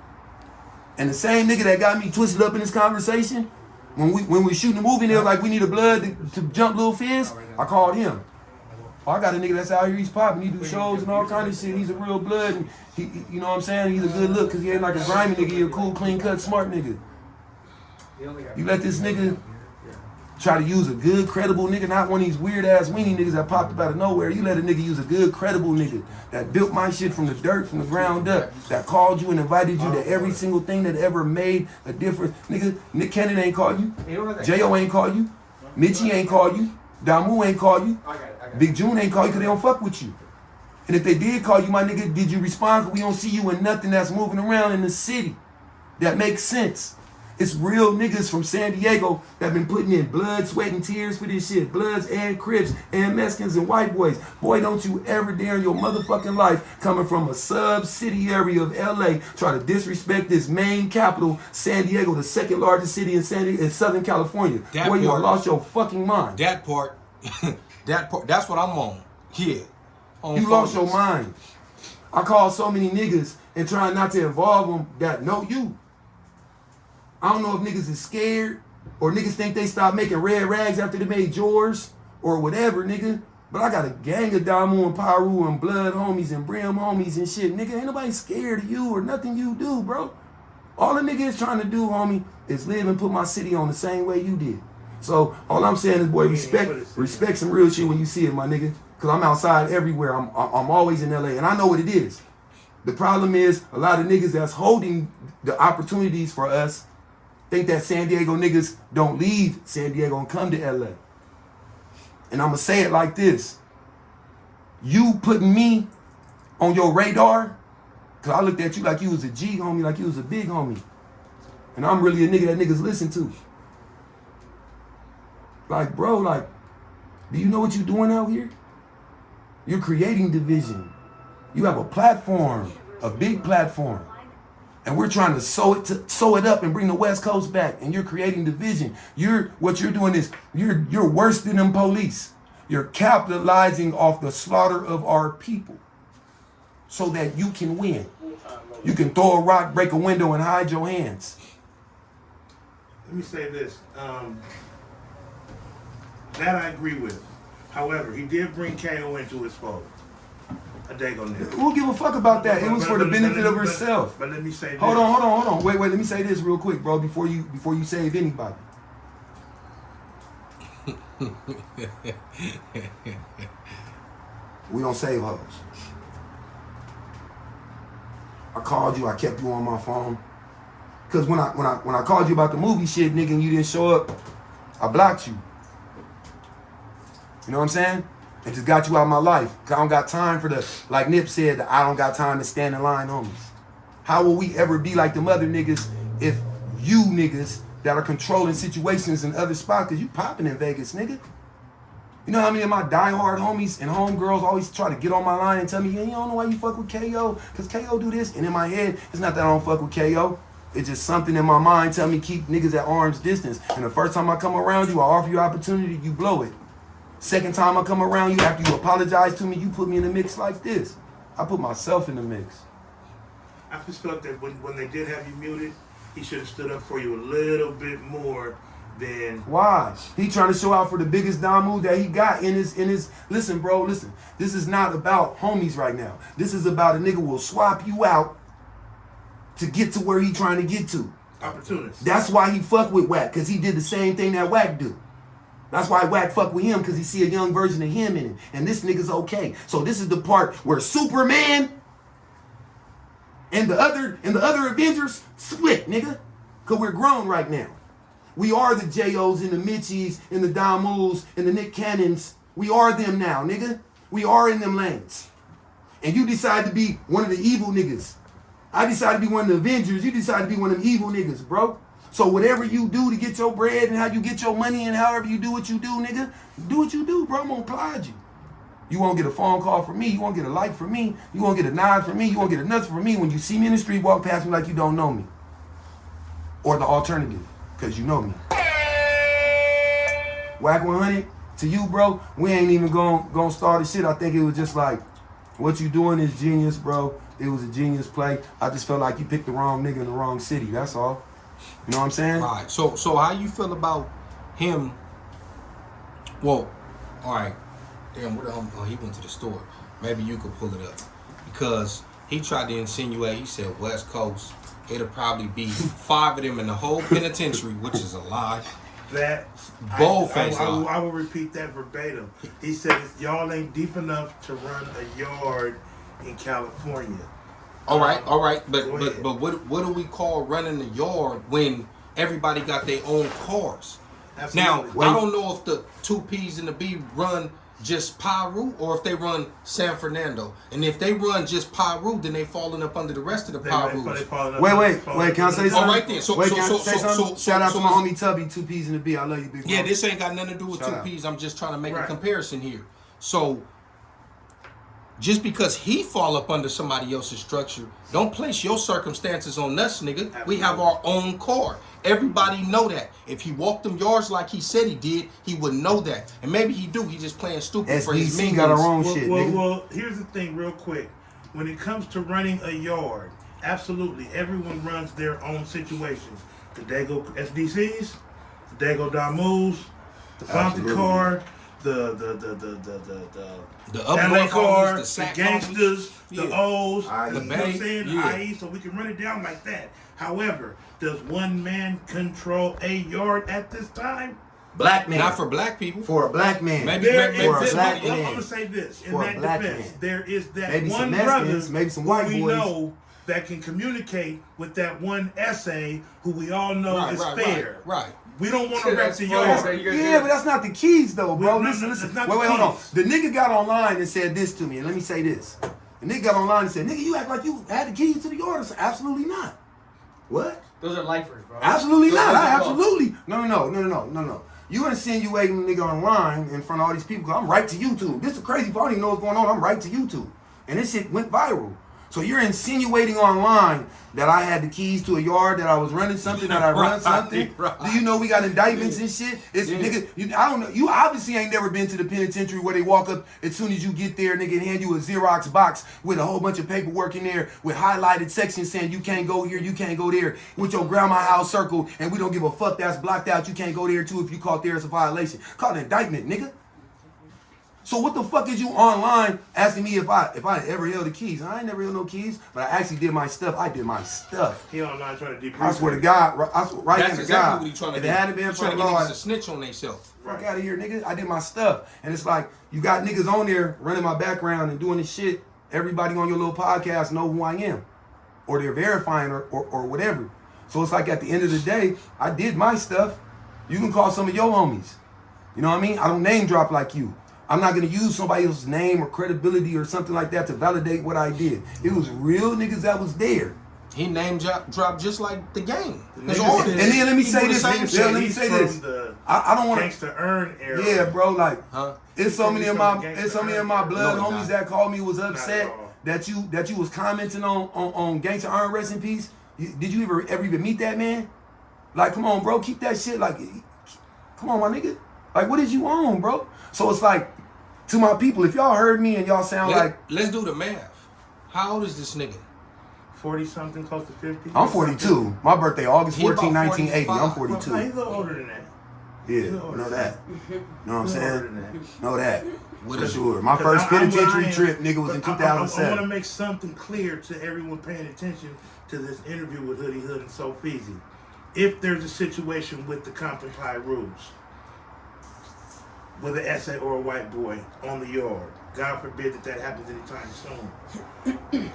And the same nigga that got me twisted up in this conversation, when we shooting the movie, they were like, we need a Blood to jump Lil Fizz, I called him. Oh, I got a nigga that's out here, he's popping, he do shows and all kind of shit. He's a real Blood, and he, you know what I'm saying? He's a good look, because he ain't like a grimy nigga, he a cool, clean cut, smart nigga. You let this nigga try to use a good, credible nigga, not one of these weird ass weenie niggas that popped up out of nowhere. You let a nigga use a good, credible nigga that built my shit from the dirt, from the ground up, that called you and invited you to every single thing that ever made a difference. Nigga, Nick Cannon ain't called you. J.O. ain't called you. Mitchie ain't called you. Damu ain't called you. Big June ain't called you because they don't fuck with you. And if they did call you, my nigga, did you respond? Because we don't see you in nothing that's moving around in the city that makes sense. It's real niggas from San Diego that been putting in blood, sweat, and tears for this shit. Bloods and Crips and Mexicans and white boys. Boy, don't you ever dare in your motherfucking life coming from a sub-city area of LA try to disrespect this main capital, San Diego, the second largest city in Southern California. Boy, you lost your fucking mind. That part, that's what I'm on. Yeah. You lost your mind. I call so many niggas and trying not to involve them that know you. I don't know if niggas is scared or niggas think they stopped making red rags after they made yours or whatever, nigga. But I got a gang of Damu and Paru and Blood homies and Brim homies and shit. Nigga, ain't nobody scared of you or nothing you do, bro. All the nigga is trying to do, homie, is live and put my city on the same way you did. So all I'm saying is, boy, respect some real shit when you see it, my nigga. Cause I'm outside everywhere. I'm always in LA and I know what it is. The problem is a lot of niggas that's holding the opportunities for us think that San Diego niggas don't leave San Diego and come to LA. And I'm gonna say it like this. You putting me on your radar, cause I looked at you like you was a G homie, like you was a big homie. And I'm really a nigga that niggas listen to. Like, bro, like, do you know what you doing out here? You're creating division. You have a platform, a big platform. And we're trying to sew it up and bring the West Coast back. And you're creating division. What you're doing is you're worse than them police. You're capitalizing off the slaughter of our people so that you can win. You can throw a rock, break a window, and hide your hands. Let me say this. That I agree with. However, he did bring KO into his fold. A Dago nigga. Who give a fuck about that? It was for the benefit of herself. But let me say this. Hold on. Wait, let me say this real quick, bro, before you save anybody. We don't save hoes. I called you. I kept you on my phone. Cause when I called you about the movie shit, nigga, and you didn't show up, I blocked you. You know what I'm saying? And just got you out of my life. Cause I don't got time for the, like Nip said, I don't got time to stand in line homies. How will we ever be like them other niggas if you niggas that are controlling situations in other spots, cause you popping in Vegas, nigga. You know how many of my diehard homies and homegirls always try to get on my line and tell me, yeah, you don't know why you fuck with KO, cause KO do this. And in my head, it's not that I don't fuck with KO. It's just something in my mind tell me keep niggas at arm's distance. And the first time I come around you, I offer you opportunity, you blow it. Second time I come around you, after you apologize to me, you put me in the mix like this. I put myself in the mix. I just felt that when they did have you muted, he should have stood up for you a little bit more than... Why? He trying to show out for the biggest Damu that he got in his... Listen, bro, listen. This is not about homies right now. This is about a nigga will swap you out to get to where he trying to get to. Opportunist. That's why he fuck with Wack, because he did the same thing that Wack do. That's why Wack fuck with him, because he see a young version of him in it. And this nigga's okay. So this is the part where Superman and the other Avengers split, nigga. Because we're grown right now. We are the J.O.'s and the Mitchies and the Damus and the Nick Cannons. We are them now, nigga. We are in them lanes. And you decide to be one of the evil niggas. I decided to be one of the Avengers. You decided to be one of them evil niggas, bro. So whatever you do to get your bread and how you get your money and however you do what you do, nigga, do what you do, bro. I'm gonna applaud you. You won't get a phone call from me. You won't get a like from me. You won't get a nod from me. You won't get a nothing from me when you see me in the street, walk past me like you don't know me. Or the alternative, because you know me. Wack 100, to you, bro, we ain't even gonna start the shit. I think it was just like, what you doing is genius, bro. It was a genius play. I just felt like you picked the wrong nigga in the wrong city. That's all. You know what I'm saying? Right. So how you feel about him? Well, all right. Damn, where the hell? Oh, he went to the store. Maybe you could pull it up. Because he tried to insinuate, he said West Coast, it'll probably be 5 of them in the whole penitentiary, which is a lie. That Boldface I lie. will repeat that verbatim. He said y'all ain't deep enough to run a yard in California. All right. But Go ahead. what do we call running the yard when everybody got their own cars? Absolutely. Now, I don't know if the 2 P's and the B run just Piru or if they run San Fernando. And if they run just Piru, then they falling up under the rest of the Pirus. Wait, can I say something? All right then. Can I say something? Shout out to my homie Tubby, 2 P's and the B. I love you, big Yeah, bro. this ain't got nothing to do with Shout 2 out. P's. I'm just trying to make a Right. comparison here. So, just because he fall up under somebody else's structure, don't place your circumstances on us, nigga. We have our own car. Everybody know that. If he walked them yards like he said he did, he would know that. And maybe he do. He just playing stupid for his SBC minions. got our own shit, nigga. Well, here's the thing real quick. When it comes to running a yard, absolutely, everyone runs their own situations. The Dago SDCs, the Dago Damus, the Fountain Absolutely. car, the upper LA car, homies, the sack gangsters, homies. the Yeah. O's, I.E. you know what I'm saying? Yeah. IE, so we can run it down like that. However, does one man control a yard at this time? Black man. Not for black people. For a black man. Maybe There maybe for a is black I'm man. going to say this. In For a that black defense, man. there is that Maybe some one Mexicans, brother maybe some who white we boys. know that can communicate with that one essay who we all know is fair. Right. We don't want to wreck the That's- yard. yeah, but that's not the keys though, bro. Well, Listen. that's not Wait, the hold on. keys. The nigga got online and said this to me, and let me say this. The nigga got online and said, nigga, you act like you had the keys to the yard. I said, absolutely not. What? Those are lifers, bro. Absolutely Those not. are I the absolutely. No. You insinuating the nigga online in front of all these people. 'Cause I'm right to YouTube. This is crazy. If I don't even know what's going on, I'm right to YouTube. And this shit went viral. So you're insinuating online that I had the keys to a yard, that I was running something, that I run something. Right. Do you know we got indictments and shit? It's nigga. I don't know. You obviously ain't never been to the penitentiary where they walk up as soon as you get there, nigga, and hand you a Xerox box with a whole bunch of paperwork in there with highlighted sections saying you can't go here, you can't go there, with your grandma house circle, and we don't give a fuck that's blocked out. You can't go there too if you caught there as a violation. Called an indictment, nigga. So what the fuck is you online asking me if I ever held the keys? I ain't never held no keys, but I actually did my stuff. I did my stuff. He online trying to debrief. I swear to God, right That's in the exactly God. what he trying to If do. it hadn't been He for trying the to get Lord, niggas to snitch on themselves. fuck out of here, nigga. I did my stuff. And it's like, you got niggas on there running my background and doing this shit. Everybody on your little podcast know who I am. or they're verifying or whatever. So it's like at the end of the day, I did my stuff. You can call some of your homies. You know what I mean? I don't name drop like you. I'm not gonna use somebody else's name or credibility or something like that to validate what I did. It was real niggas that was there. He name dropped just like the game. And then let me say this. Yeah, let me say this. I don't want to gangsta earn era. Yeah, bro. Like, Huh? it's so many of my blood No, homies that called me was upset that you was commenting on Gangsta Earn, rest in peace. Did you ever even meet that man? Like, come on, bro, keep that shit. Like, come on, my nigga. Like, what is you on, bro? So it's like, to my people, if y'all heard me and y'all sound like, let's do the math. How old is this nigga? 40 something, close to 50. I'm 42. My birthday, August He about 14, 1980. I'm 42. 42. Well, he's a little older than that. Yeah, know that. Know what I'm saying? Know that. What For is sure. My first penitentiary trip, nigga, was in I want 2007. to make something clear to everyone paying attention to this interview with Hoodie Hood and Sophyne. If there's a situation with the Compton Pie rules, with an essay or a white boy on the yard, God forbid that happens anytime soon.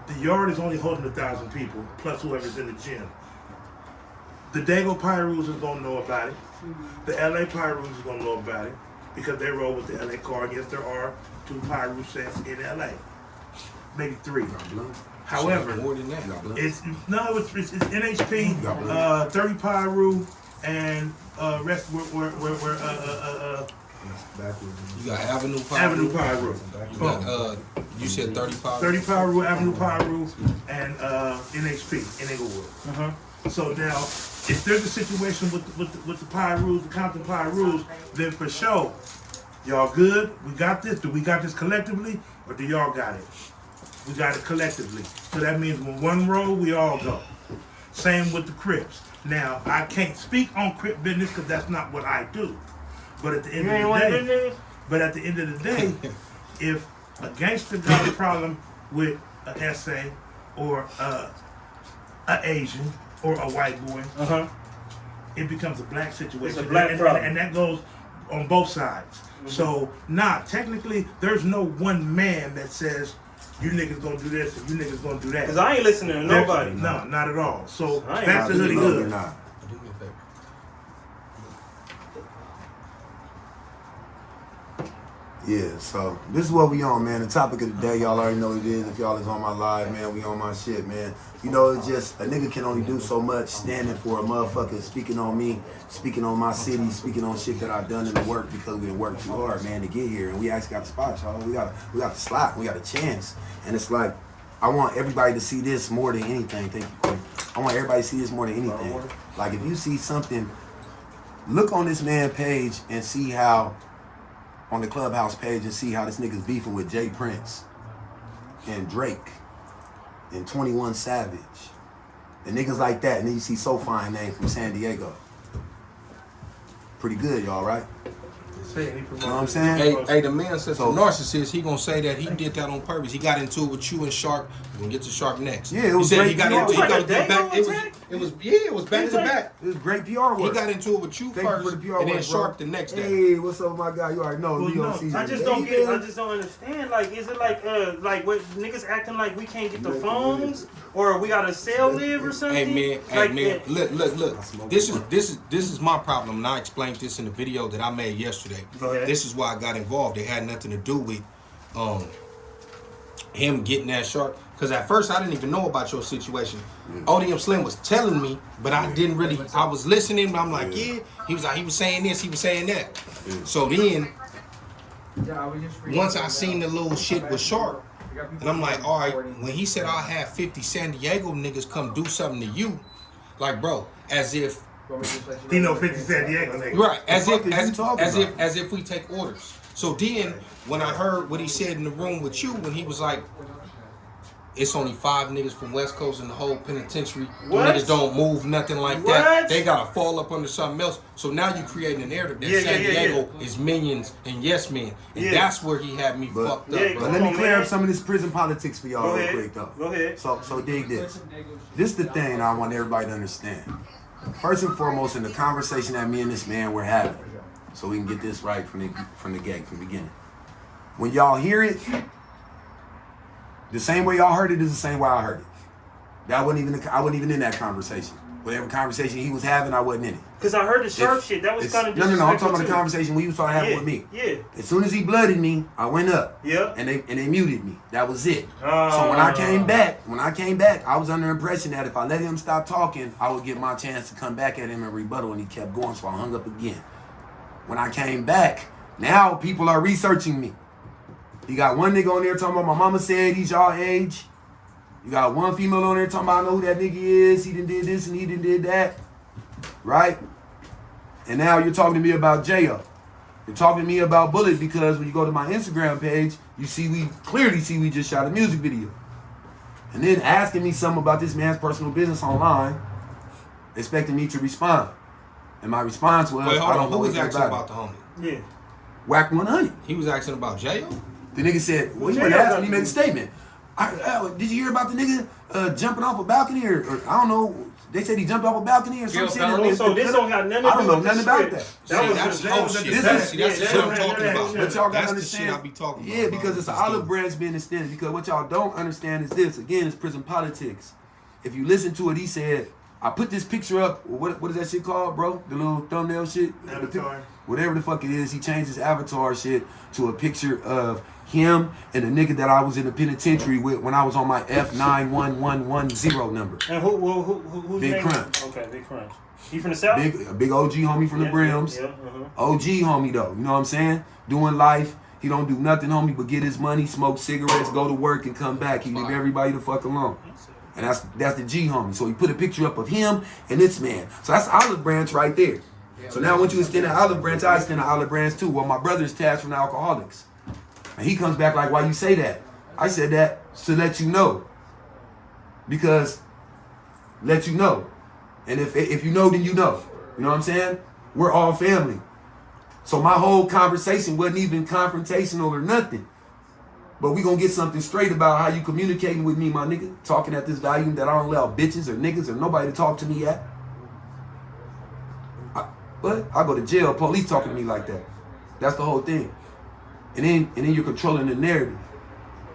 The yard is only holding 1,000 people, plus whoever's in the gym. The Dago Pyrus is gonna know about it. The LA Pyrus is gonna know about it because they roll with the LA car. Yes, there are 2 Pyru sets in LA, maybe 3. However, more than that. it's NHP, 30 Pyru, and rest where You got Avenue Pyru. Avenue Pyru. You got you said 30 Pyru. 30 Pyru, Avenue Pyru, and NHP in Inglewood. So now, if there's a situation with the Pyrus, the Compton Pyrus, then for sure, y'all good? We got this? Do we got this collectively? Or do y'all got it? We got it collectively. So that means when one roll, we all go. Same with the Crips. Now, I can't speak on Crip business because that's not what I do. But at the end of the day, if a gangster got a problem with an essay or an Asian or a white boy, it becomes a black situation. It's a black problem. And that goes on both sides. So, technically, there's no one man that says, you niggas gonna do this and you niggas gonna do that. Because I ain't listening to nobody. No, not at all. So, I ain't that's the Hoodie Hood. Do me a favor. Yeah, so this is what we on, man. The topic of the day, y'all already know what it is. If y'all is on my live, man, we on my shit, man. You know, it's just, a nigga can only do so much standing for a motherfucker, speaking on me, speaking on my city, speaking on shit that I've done in the work because we done worked too hard, man, to get here. And we actually got a spot, y'all. We got the slot, we got a chance. And it's like, I want everybody to see this more than anything. Thank you, Quinn. I want everybody to see this more than anything. Like, if you see something, look on this man's page and see how, on the Clubhouse page, and see how this nigga's beefing with Jay Prince and Drake and 21 Savage and niggas like that. And then you see Sophyne name from San Diego. Pretty good, y'all, right? You know what I'm saying? Hey, the man says a narcissist. He gonna say that he did that on purpose. He got into it with you and Shark. We're gonna get to Shark next. Yeah, it was he said great. he got PR. into it. He got It was back. It was back to back. It was great PR work. He got into it with you Thank first, you for the PR and then work, Shark bro. the next day. Hey, what's up, my guy? You already know. Well, Leo no, season. I just don't get. I just don't understand. Like, is it like what niggas acting like we can't get the phones, or we gotta sell live or something? Hey like, man, look. This is my problem, and I explained this in the video that I made yesterday. Go ahead. This is why I got involved. It had nothing to do with him getting that Shark. Because at first I didn't even know about your situation. ODM Slim was telling me, but I didn't really. I was listening, but I'm like, yeah. He was saying this, he was saying that. So then, once I seen the little shit with Shark, and I'm like, all right. When he said I'll have 50 San Diego niggas come do something to you, like, bro, as if. He know 50 San Diego niggas. Right, as fuck if we take orders. So then, when I heard what he said in the room with you, when he was like, it's only 5 niggas from West Coast in the whole penitentiary. What? Niggas don't move, nothing like that. They gotta fall up under something else. So now you creating a narrative that San Diego is minions and yes men. And that's where he had me fucked up, bro. But let me clear up some of this prison politics for y'all real quick, though. Go ahead. So dig this. This is the thing I want everybody to understand. First and foremost, in the conversation that me and this man were having, so we can get this right from the gate, from the beginning. When y'all hear it, the same way y'all heard it is the same way I heard it. I wasn't even in that conversation. Whatever conversation he was having, I wasn't in it. Cause I heard the sharp shit. That was kind of No. I'm talking about the conversation he was trying to have with me. Yeah. As soon as he blooded me, I went up. Yeah. And they muted me. That was it. So when I came back, I was under the impression that if I let him stop talking, I would get my chance to come back at him and rebuttal, and he kept going, so I hung up again. When I came back, now people are researching me. You got one nigga on there talking about my mama said he's y'all age. You got one female on there talking about I know who that nigga is. He done did this and he done did that. Right? And now you're talking to me about J.O. You're talking to me about Bullet because when you go to my Instagram page, we clearly see we just shot a music video. And then asking me something about this man's personal business online, expecting me to respond. And my response was, wait, hold I don't on. know Who was asking about about the homie? Yeah. Wack 100. He was asking about J.O.? The nigga said, well, he went asking, he made a statement. Did you hear about the nigga jumping off a balcony or I don't know? They said he jumped off a balcony or some shit. So this don't have nothing to do I don't know with nothing about that. That's the shit I'm talking about. But y'all gotta That's the understand. shit I be talking about. Yeah, because it's an olive branch being extended. Because what y'all don't understand is this. Again, it's prison politics. If you listen to it, he said, I put this picture up. What is that shit called, bro? The little thumbnail shit? Avatar. Whatever the fuck it is, he changed his avatar shit to a picture of him and the nigga that I was in the penitentiary with when I was on my F91110 number. And who's Big name? Crunch. Okay, Big Crunch. He from the South? A big OG homie from the Brims. Yeah, OG homie though, you know what I'm saying? Doing life. He don't do nothing, homie, but get his money, smoke cigarettes, go to work, and come back. He leave everybody the fuck alone. And that's the G homie. So he put a picture up of him and this man. So that's olive branch right there. So now once you extend an olive branch, I extend an olive branch too. Well, my brother's tasked from the alcoholics. And he comes back like, why you say that? I said that to let you know. Because let you know. And if you know, then you know. You know what I'm saying? We're all family. So my whole conversation wasn't even confrontational or nothing. But we gonna get something straight about how you communicating with me, my nigga. Talking at this volume that I don't allow bitches or niggas or nobody to talk to me at. But I go to jail, police talking to me like that. That's the whole thing. And then you're controlling the narrative.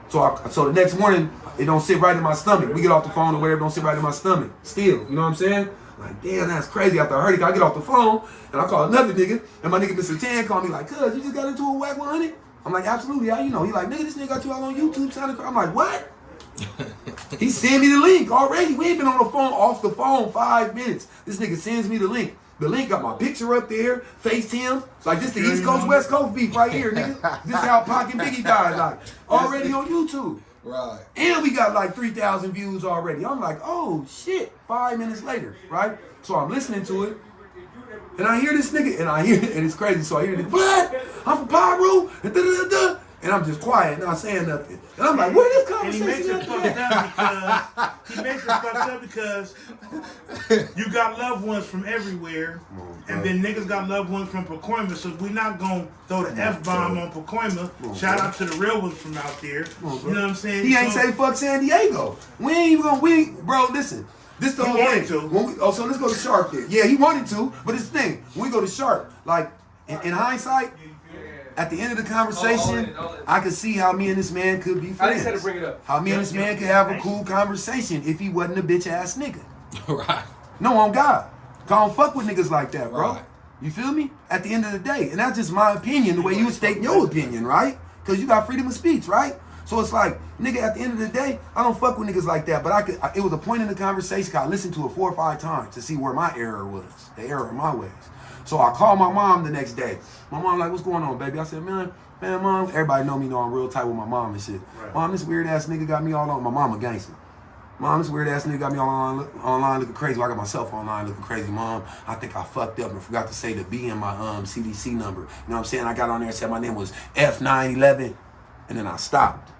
So the next morning, it don't sit right in my stomach. We get off the phone or whatever, it don't sit right in my stomach. Still, you know what I'm saying? Like, damn, that's crazy. After I heard it, I get off the phone and I call another nigga, and my nigga Mr. Tan called me like, cuz, you just got into a Wack 100? I'm like, absolutely, how you know? He like, nigga, this nigga got you all on YouTube. I'm like, what? He sent me the link already. We ain't been on the phone, off the phone 5 minutes. This nigga sends me the link. The link got my picture up there, faced him. It's like, this the East Coast, West Coast beef right here, nigga. This how Pac and Biggie died, like, already on YouTube. Right. And we got like 3,000 views already. I'm like, oh shit, 5 minutes later, right? So I'm listening to it, and I hear this nigga, and it's crazy. So I hear this, what? I'm from Pyro, and da-da-da-da. And I'm just quiet, not saying nothing. And I'm like, where this And he makes conversation it fucked up because you got loved ones from everywhere, and then niggas got loved ones from Pacoima, so we not gonna throw the F-bomb on Pacoima. Shout out to the real ones from out there. You know what I'm saying? He ain't say fuck San Diego. We ain't even gonna, bro, listen. This the whole thing. So let's go to Sharp there. Yeah, he wanted to, but it's the thing. When we go to Sharp, like, in hindsight, at the end of the conversation, I could see how me and this man could be friends. I just had to bring it up. How me and this man could have a cool conversation if he wasn't a bitch ass nigga. Right. No, on God. I don't fuck with niggas like that, bro. Right. You feel me? At the end of the day. And that's just my opinion, the way you stating your opinion, right? Because you got freedom of speech, right? So it's like, nigga, at the end of the day, I don't fuck with niggas like that. But it was a point in the conversation, I listened to it 4 or 5 times to see where my error was, the error in my ways. So I called my mom the next day. My mom like, what's going on, baby? I said, man, mom, everybody know I'm real tight with my mom and shit. Right. Mom, this weird ass nigga got me all on. My mom a gangster. Mom, this weird ass nigga got me all online looking crazy. Well, I got myself online looking crazy, Mom. I think I fucked up and forgot to say the B in my CDC number. You know what I'm saying? I got on there and said my name was F911, and then I stopped.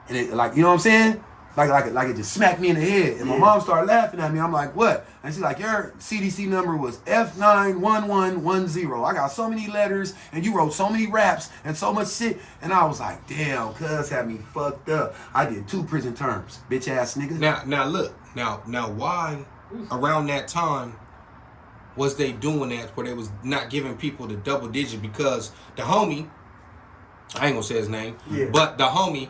And it, like, you know what I'm saying? Like it just smacked me in the head. And my mom started laughing at me. I'm like, what? And she's like, your CDC number was F91110. I got so many letters, and you wrote so many raps and so much shit. And I was like, damn, cuz had me fucked up. I did 2 prison terms, bitch ass nigga. Now look, now why around that time was they doing that where they was not giving people the double digit? Because the homie, I ain't gonna say his name, but the homie,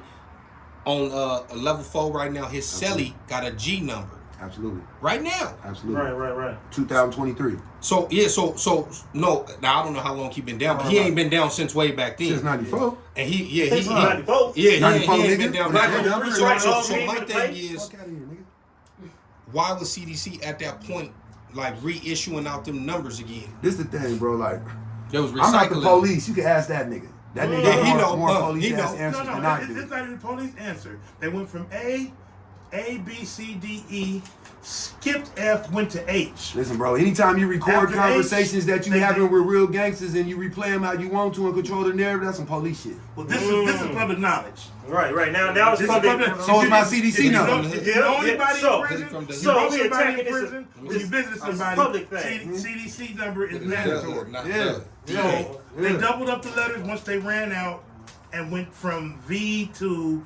on a level 4 right now. His celly got a G number. Absolutely. Right now. Absolutely. Right. 2023. So yeah, so no. Now I don't know how long he been down, but he ain't been down since way back then. Since 94. And he 94. Yeah, 94, he ain't nigga. been down. Black Black numbers. so Right, my okay, thing is, Fuck out of here, nigga. why was CDC at that point like reissuing out them numbers again? This the thing, bro. Like, There was I'm not the recycling. police. You can ask that nigga. That nigga Yeah, he got know, more he police know. ass answers than I do. It's not even the police answer. They went from A, B, C, D, E, skipped F, went to H. Listen, bro, anytime you record After conversations H, that you they- having with real gangsters and you replay them how you want to and control the narrative, that's some police shit. Well, this is public knowledge. Right. Now it's This is public. So is my CDC if you number. know- If you know anybody So- in prison, from the- you so know we somebody attacking in this- prison, when you visit a somebody, public thing. CDC number is Yeah, mandatory. not Yeah. thug. So they Yeah. doubled up the letters once they ran out and went from V to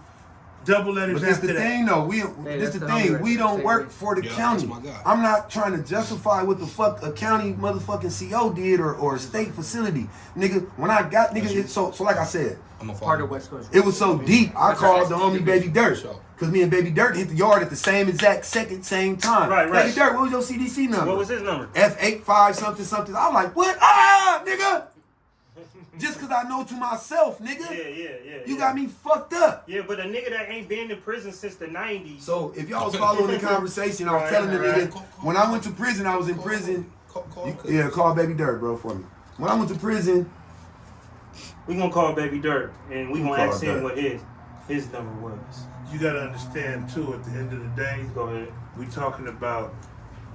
double letters But this after the that. thing though, this that's the the thing, homie we right don't there. work for the Yeah, county. that's my guy. I'm not trying to justify what the fuck a county motherfucking CO did or a state facility. Nigga, when I got so like I said, I'm a Part of West Coast. it was so deep, I called the homie Baby Dirt. Sure. Cause me and Baby Dirt hit the yard at the same exact same time. Right. Baby Dirt, what was your CDC number? What was his number? F85 something. I'm like, what? Nigga! Just cause I know to myself, nigga. Yeah. You got me fucked up. Yeah, but a nigga that ain't been in prison since the 90s. So if y'all was following the conversation, I was telling the nigga, when I went to prison, I was in prison. Call Baby Dirt, bro, for me. When I went to prison, We gonna call Baby Dirt and we gonna Call ask him Dirt. what his number was. You gotta understand too, at the end of the day, Go ahead. we talking about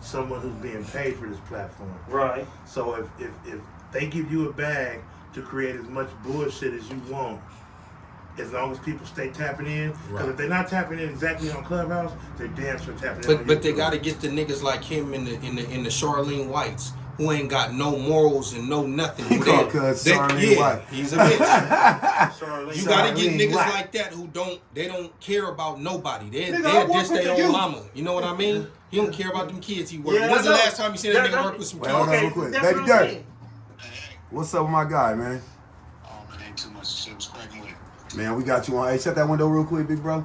someone who's being paid for this platform. Right. So if they give you a bag to create as much bullshit as you want, as long as people stay tapping in, because Right. if they're not tapping in exactly on Clubhouse, they're damn sure tapping in. But they gotta get the niggas like him in the Charlene Whites who ain't got no morals and no nothing. He Who called they- cuz they- Charlene yeah, White. he's a bitch. Charlene. You gotta get Charlene niggas White. like that who don't care about nobody. Nigga, I They're work just with their the own youth. mama. You know what I mean? He don't care about them kids he work. Yeah, When's the I know. last time you seen that That- nigga work with some Wait, kids? hold on real quick. that's Baby what I'm Dirt, saying. what's up with my guy, man? Oh man, ain't too much shit was cracking with it. Man, we got you on. Hey, shut that window real quick, big bro.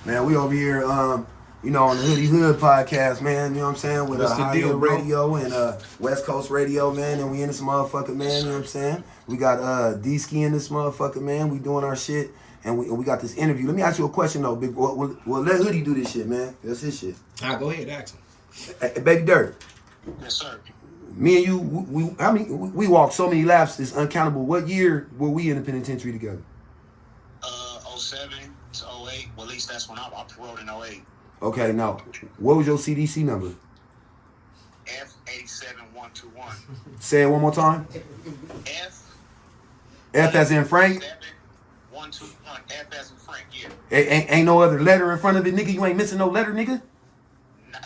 Man, we over here, on the Hoodie Hood podcast, man. You know what I'm saying? With What's the High deal, Hood bro? Radio and West Coast Radio, man. And we in this motherfucker, man. You know what I'm saying? We got D-Ski in this motherfucker, man. We doing our shit. And we got this interview. Let me ask you a question, though, big bro. Well, let Hoodie do this shit, man. That's his shit. Go ahead, ask him. Hey, Baby Dirt, Yes, sir. me and you, we walked so many laps, it's uncountable. What year were we in the penitentiary together? 07 to 08. Well, at least that's when I paroled in 08. Okay, now, what was your CDC number? F87121. Say it one more time. F. F as in Frank. 121. F as in Frank. Yeah. Ain't no other letter in front of it, nigga. You ain't missing no letter, nigga. Nah.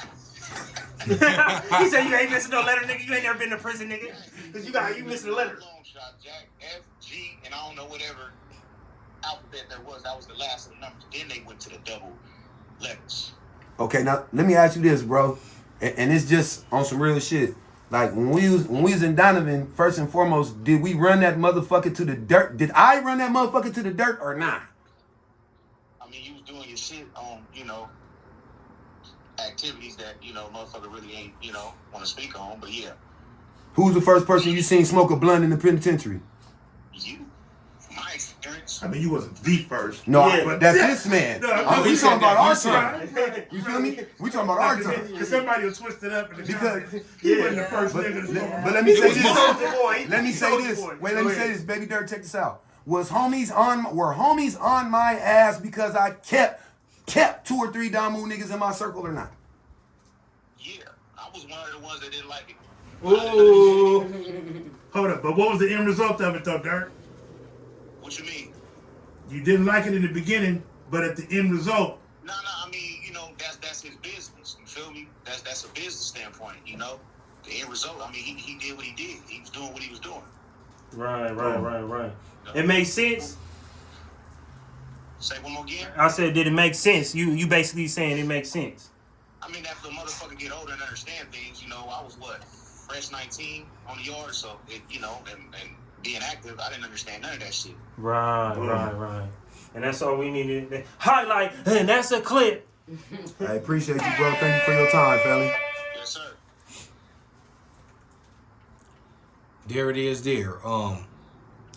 He said you ain't missing no letter, nigga. You ain't never been to prison, nigga. Cause you missing a letter. Long shot, Jack. F, G, and I don't know whatever alphabet there was. That was the last of the numbers. Then they went to the double letters. Okay, now let me ask you this, bro, and it's just on some real shit. Like when we was in Donovan, first and foremost, did we run that motherfucker to the dirt? Did I run that motherfucker to the dirt or not? I mean, you was doing your shit on, activities that, motherfucker really ain't, want to speak on. But yeah, Who's the first person you seen smoke a blunt in the penitentiary? you, from my experience, I mean, you wasn't the first. No, Yeah. but that's this man. No, We he talking said about that. our You said time. that. You feel me? We talking about our time. Because somebody will twist it up in the Because- comments. He wasn't the first But, nigga to smoke. but let me say this. Soldier boy. Let me say Soldier this. boy. Wait, let Go me say ahead. this. Baby Dirt, check this out. Were homies on my ass because I kept 2 or 3 Damu niggas in my circle or not? yeah, I was one of the ones that didn't like it. Ooh. Hold up, but what was the end result of it though, Dirk? What you mean? You didn't like it in the beginning, but at the end result, No, I mean, that's his business. You feel me? That's a business standpoint, The end result, I mean, he did what he did. He was doing what he was doing. Right. It makes sense. Say one more again. I said, did it make sense? You basically saying it makes sense. I mean, after the motherfucker get older and understand things, I was fresh 19 on the yard, so it, and being active, I didn't understand none of that shit. Right. And that's all we needed to highlight. And that's a clip. I appreciate you, bro. Thank you for your time, fella. Yes, sir. There it is there.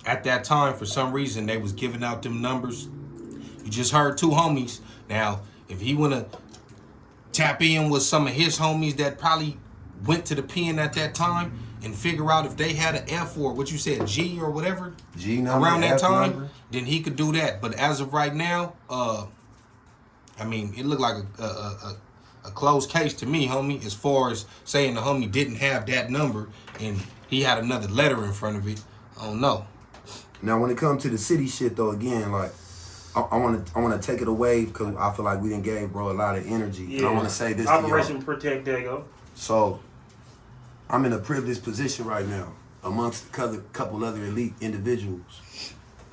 At that time, for some reason, they was giving out them numbers. You just heard two homies. Now, if he want to tap in with some of his homies that probably went to the pen at that time and figure out if they had an F or what you said, G or whatever, G number, around that F time, number. then he could do that. But as of right now, I mean, it looked like a closed case to me, homie, as far as saying the homie didn't have that number and he had another letter in front of it. I don't know. Now, when it comes to the city shit, though, again, like, I want to take it away because I feel like we done gave bro a lot of energy. Yeah. And I want to say this to Operation y'all. Protect Dago. So, I'm in a privileged position right now amongst a couple other elite individuals.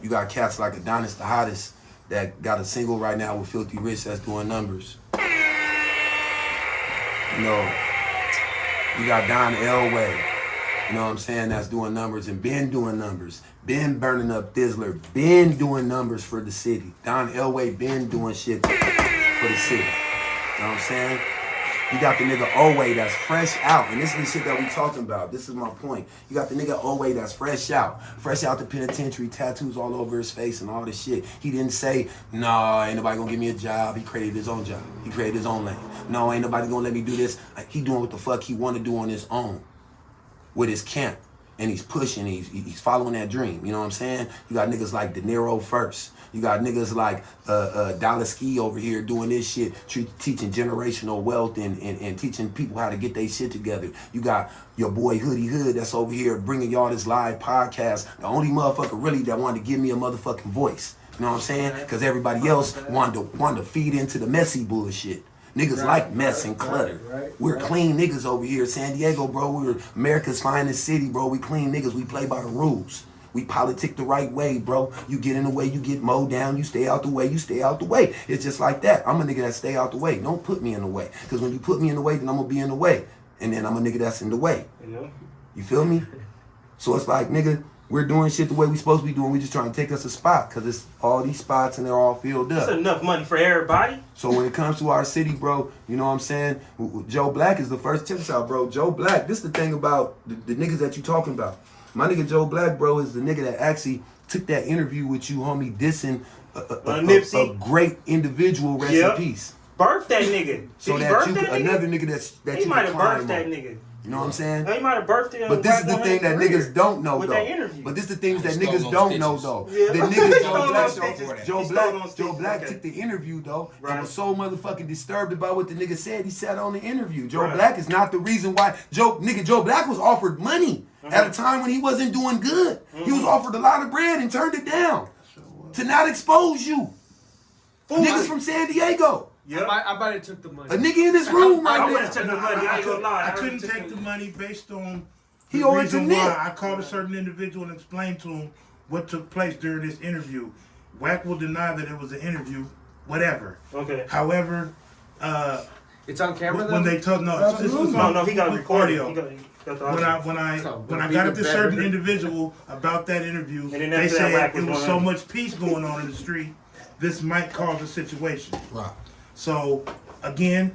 You got cats like Adonis the Hottest that got a single right now with Filthy Rich that's doing numbers. You know, you got Don Elway, you know what I'm saying, that's doing numbers, and Ben doing numbers. Ben burning up Thizzler. Ben doing numbers for the city. Don Elway, Ben doing shit for the city. You know what I'm saying? You got the nigga Oway that's fresh out. And this is the shit that we talking about. This is my point. You got the nigga Oway that's fresh out. Fresh out the penitentiary, tattoos all over his face and all this shit. He didn't say, nah, ain't nobody gonna give me a job. He created his own job. He created his own lane. No, ain't nobody gonna let me do this. Like, he doing what the fuck he wanna do on his own. With his camp. And he's pushing, he's following that dream. You know what I'm saying? You got niggas like De Niro first. You got niggas like Dalaski over here doing this shit, teaching generational wealth and teaching people how to get their shit together. You got your boy Hoodie Hood that's over here bringing y'all this live podcast. The only motherfucker really that wanted to give me a motherfucking voice. You know what I'm saying? Because everybody else wanted to feed into the messy bullshit. Niggas like mess and clutter. We're clean niggas over here. San Diego, bro, we're America's finest city, bro. We clean niggas. We play by the rules. We politic the right way, bro. You get in the way, you get mowed down. You stay out the way, you stay out the way. It's just like that. I'm a nigga that stay out the way. Don't put me in the way. Because when you put me in the way, then I'm going to be in the way. And then I'm a nigga that's in the way. Yeah. You feel me? So it's like, nigga, we're doing shit the way we supposed to be doing. We just trying to take us a spot because it's all these spots and they're all filled up. That's enough money for everybody. So when it comes to our city, bro, you know what I'm saying? Joe Black is the first. Check this out, bro. Joe Black, this is the thing about the niggas that you talking about. My nigga Joe Black, bro, is the nigga that actually took that interview with you, homie, dissing a great individual, rest in peace. Birth that nigga. So that you, another nigga that he you might have birthed on. that nigga. You know what I'm saying? He might have birthed him. But this is the thing that niggas don't know, with though. That interview. But this is the things that niggas don't know, though. Yeah. The nigga Joe Black took the interview, though, and was so motherfucking disturbed about what the nigga said. He sat on the interview. Joe Black is not the reason why Joe Black was offered money at a time when he wasn't doing good. He was offered a lot of bread and turned it down to not expose you. Niggas from San Diego. Yep. I might have took the money. A nigga in this room right I now. would have took the money. I ain't gonna lie. I couldn't take the money based on He the owed it to reason Nick. why I called a certain individual and explained to him what took place during this interview. Wack will deny that it was an interview, whatever. Okay. However, it's on camera. when they told no, he got with recorded. audio. When I So, got at this certain individual about that interview, And then they after that, said Wack was it was 100. so much peace going on in the street, this might cause a situation. Right. So again,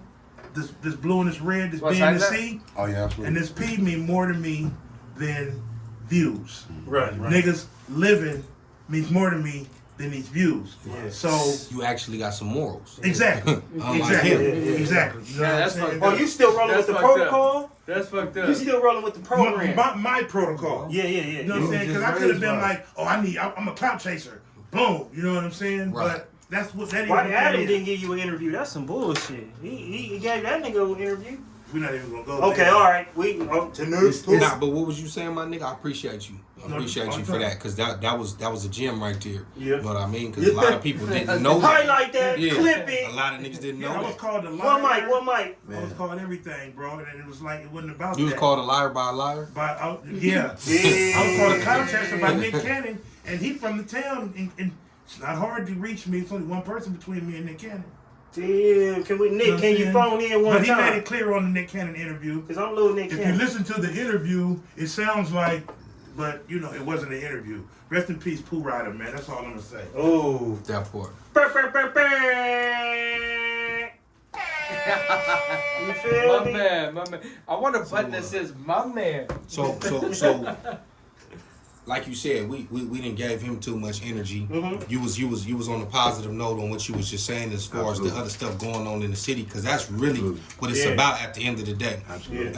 this blue and this red, this What's B and this that? C, Oh yeah, absolutely. and this P mean more to me than views. Right. Niggas living means more to me than these views. Yeah. So You actually got some morals. exactly, Unlike him. exactly. You know what I'm that's saying? fucked Oh, you still rolling with That's the fucked up. protocol? That's fucked up. You still rolling with the program? My protocol. Yeah. You know what I'm saying? Because I could have been like, oh, I'm a clout chaser. Boom. You know what I'm saying? Right. But that's what that Why is. Adam didn't give you an interview? That's some bullshit. He gave that nigga an interview. We're not even gonna go. Okay, there. all right. We to news. Nah, but what was you saying, my nigga? I appreciate you. I No, appreciate you I'm for trying. that, because that was a gem right there. Yeah. You know what I mean? Because a lot of people didn't know that. Highlight that, Yeah. clip it. A lot of niggas didn't Yeah, I know was that. called a One liar. mic. I was called everything, bro, and it was like it wasn't about You was that. called a liar by a liar? Yeah. I was called a clout chaser by Nick Cannon, and he from the town, and it's not hard to reach me. It's only one person between me and Nick Cannon. Damn, can we, Nick? You know what Can I'm you saying? phone in one But he time? made it clear on the Nick Cannon interview. Cause I'm little Nick If you Cannon. listen to the interview, it sounds like but you know, it wasn't an interview. Rest in peace, Pooh Rider, man. That's all I'm gonna say. Oh. That part. You feel me? My man. I want a button that says "my man." So, like you said, we didn't gave him too much energy. Mm-hmm. You was on a positive note on what you was just saying as far as the other stuff going on in the city, because that's really what it's about at the end of the day. Absolutely.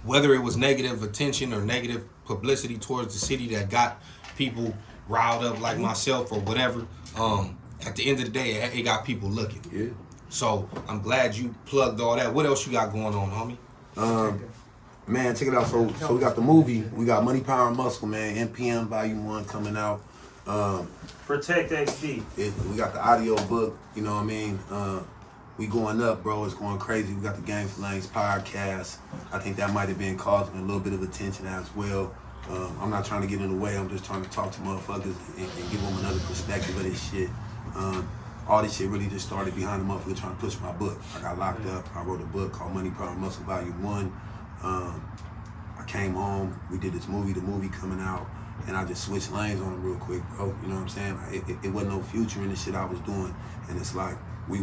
Whether it was negative attention or negative publicity towards the city that got people riled up like myself or whatever, at the end of the day, it got people looking. Yeah. So I'm glad you plugged all that. What else you got going on, homie? Man, check it out. So we got the movie. We got Money, Power, and Muscle, man. NPM Volume 1 coming out. Protect XD. We got the audio book. You know what I mean? We going up, bro. It's going crazy. We got the Game for Lanes podcast. I think that might have been causing a little bit of attention as well. I'm not trying to get in the way. I'm just trying to talk to motherfuckers and give them another perspective of this shit. All this shit really just started behind the motherfucker trying to push my book. I got locked up. I wrote a book called Money, Power, and Muscle Volume 1. I came home. We did this movie, the movie coming out, and I just switched lanes on him real quick, bro. You know what I'm saying? It wasn't no future in the shit I was doing. And it's like we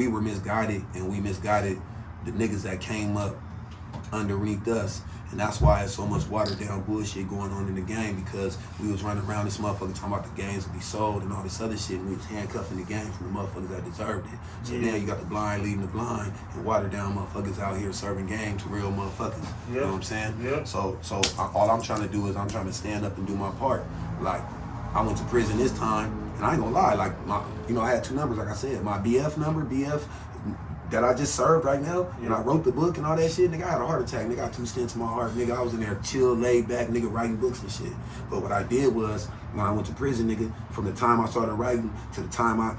were misguided, and we misguided the niggas that came up underneath us. And that's why it's so much watered down bullshit going on in the game, because we was running around this motherfucker talking about the games to be sold and all this other shit, and we was handcuffing the game from the motherfuckers that deserved it. So now you got the blind leading the blind, and watered down motherfuckers out here serving game to real motherfuckers. You know what I'm saying? Yeah. So all I'm trying to do is I'm trying to stand up and do my part. Like, I went to prison this time, and I ain't gonna lie, like, I had 2 numbers, like I said. My BF number, that I just served right now, and I wrote the book and all that shit, nigga, I had a heart attack, nigga, I got 2 stents in my heart, nigga, I was in there chill, laid back, nigga, writing books and shit. But what I did was, when I went to prison, nigga, from the time I started writing to the time I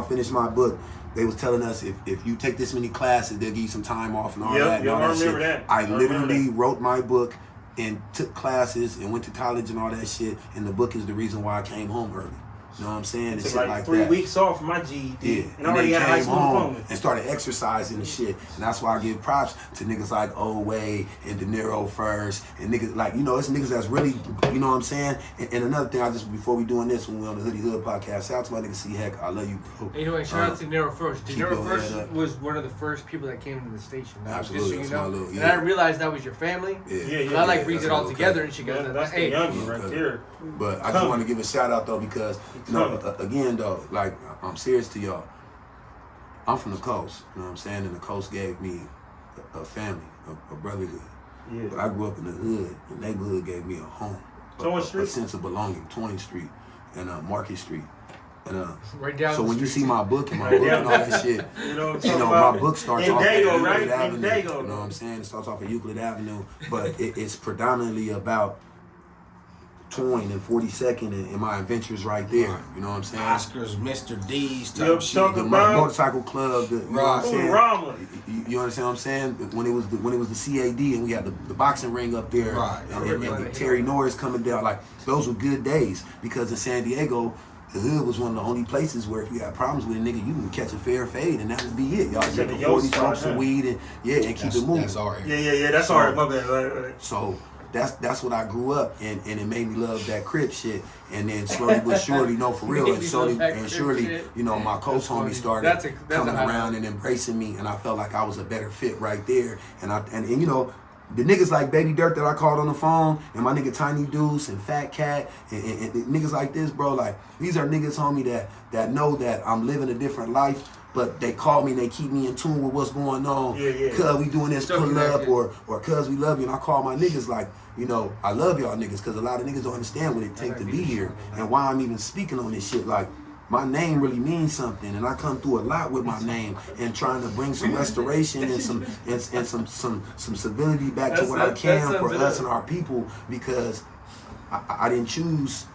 finished my book, they was telling us if you take this many classes, they'll give you some time off and all that. And all that shit. I literally wrote my book and took classes and went to college and all that shit, and the book is the reason why I came home early. You know what I'm saying? And Took shit like 3 that. weeks off from my GED. Yeah. And I already had a high school diploma. And started exercising and shit. And that's why I give props to niggas like Oway and De Niro first. And niggas like, it's niggas that's really, you know what I'm saying? And another thing, before we doing this, when we on the Hoodie Hood podcast, shout out to my nigga C Heck. I love you, bro. Anyway, shout out to De Niro first. De Niro first up. was one of the first people that came to the station. Absolutely. Just so you know. That's my little, And I realized that was your family. Yeah. I brings it all together, and she goes, That's hey. the youngin' right there. But I just want to give a shout out though, because again though, like, I'm serious to y'all. I'm from the coast, you know what I'm saying? And the coast gave me a family, a brotherhood. Yeah. But I grew up in the hood. The neighborhood gave me a home, a sense of belonging. 20th Street and Market Street. And right down so when you see my book and my Right book down. and all that shit, You know what I'm talking about? my book starts In off at Dago, Euclid right? In Avenue. Dago. You know what I'm saying? It starts off at Euclid Avenue, but it's predominantly about Toyne and 42nd and my adventures right there. You know what I'm saying? Oscars, Mr. D's Yep, type shit. talking The about motorcycle club. You know what I'm saying? Rama. You understand what I'm saying? When it was the CAD and we had the boxing ring up there, Right. and Terry Norris coming down, like, those were good days, because in San Diego, the hood was one of the only places where if you had problems with a nigga, you can catch a fair fade and that would be it. Y'all get the 40, smoke some weed and keep it moving. That's all right. Yeah. That's all right. My bad. Right. So that's what I grew up, and it made me love that Crip shit. And then slowly but surely, for real, and surely, my coach homie started coming around and embracing me, and I felt like I was a better fit right there. And the niggas like Baby Dirt that I called on the phone, and my nigga Tiny Deuce and Fat Cat, and niggas like this, bro, like, these are niggas, homie, that know that I'm living a different life, but they call me and they keep me in tune with what's going on. Cuz we doing this pull up, or cuz we love you. And I call my niggas like, I love y'all niggas, cuz a lot of niggas don't understand what it takes to be here and why I'm even speaking on this shit. Like, my name really means something, and I come through a lot with my name and trying to bring some restoration and some civility back to what I can for us and our people, because I didn't choose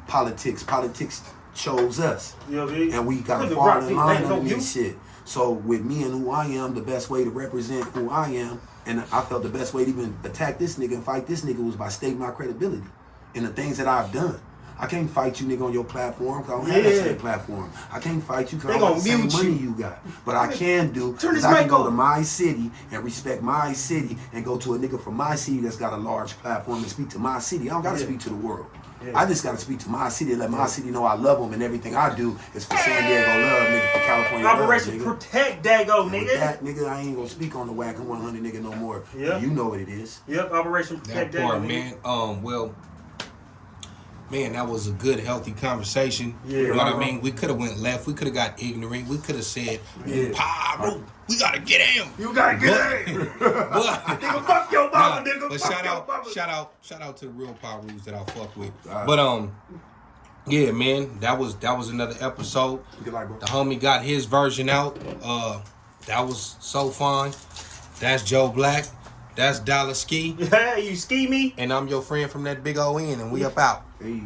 politics. Politics chose us, and we gotta fall in line on this shit. So with me and who I am, the best way to represent who I am, and I felt the best way to even attack this nigga and fight this nigga was by stating my credibility and the things that I've done. I can't fight you, nigga, on your platform, because I don't have that same platform. I can't fight you because I don't have the same money you got. But I can do, is I can go to my city and respect my city and go to a nigga from my city that's got a large platform and speak to my city. I don't got to speak to the world. I just got to speak to my city and let my city know I love them, and everything I do is for San Diego love, nigga, for California Operation love, nigga. Protect Dago, And nigga. with that, nigga, I ain't gonna speak on the Wack and 100 nigga no more. Yep. You know what it is. Yep, Operation That Protect part, Dago, man. nigga. Well, man, that was a good, healthy conversation. Yeah. You know what I mean? We could have went left. We could have got ignorant. We could have said, Pyro, we gotta get him. You gotta get in. But, Nigga, fuck your mama, nigga. but Fuck shout your out, mama. shout out to the real Pyrus that I fuck with. But yeah, man, that was another episode. Good night, bro. The homie got his version out. That was Sophyne. That's Joe Black. That's Dollar Ski. Hey, you ski me? And I'm your friend from that big O N, and we up out. Hey.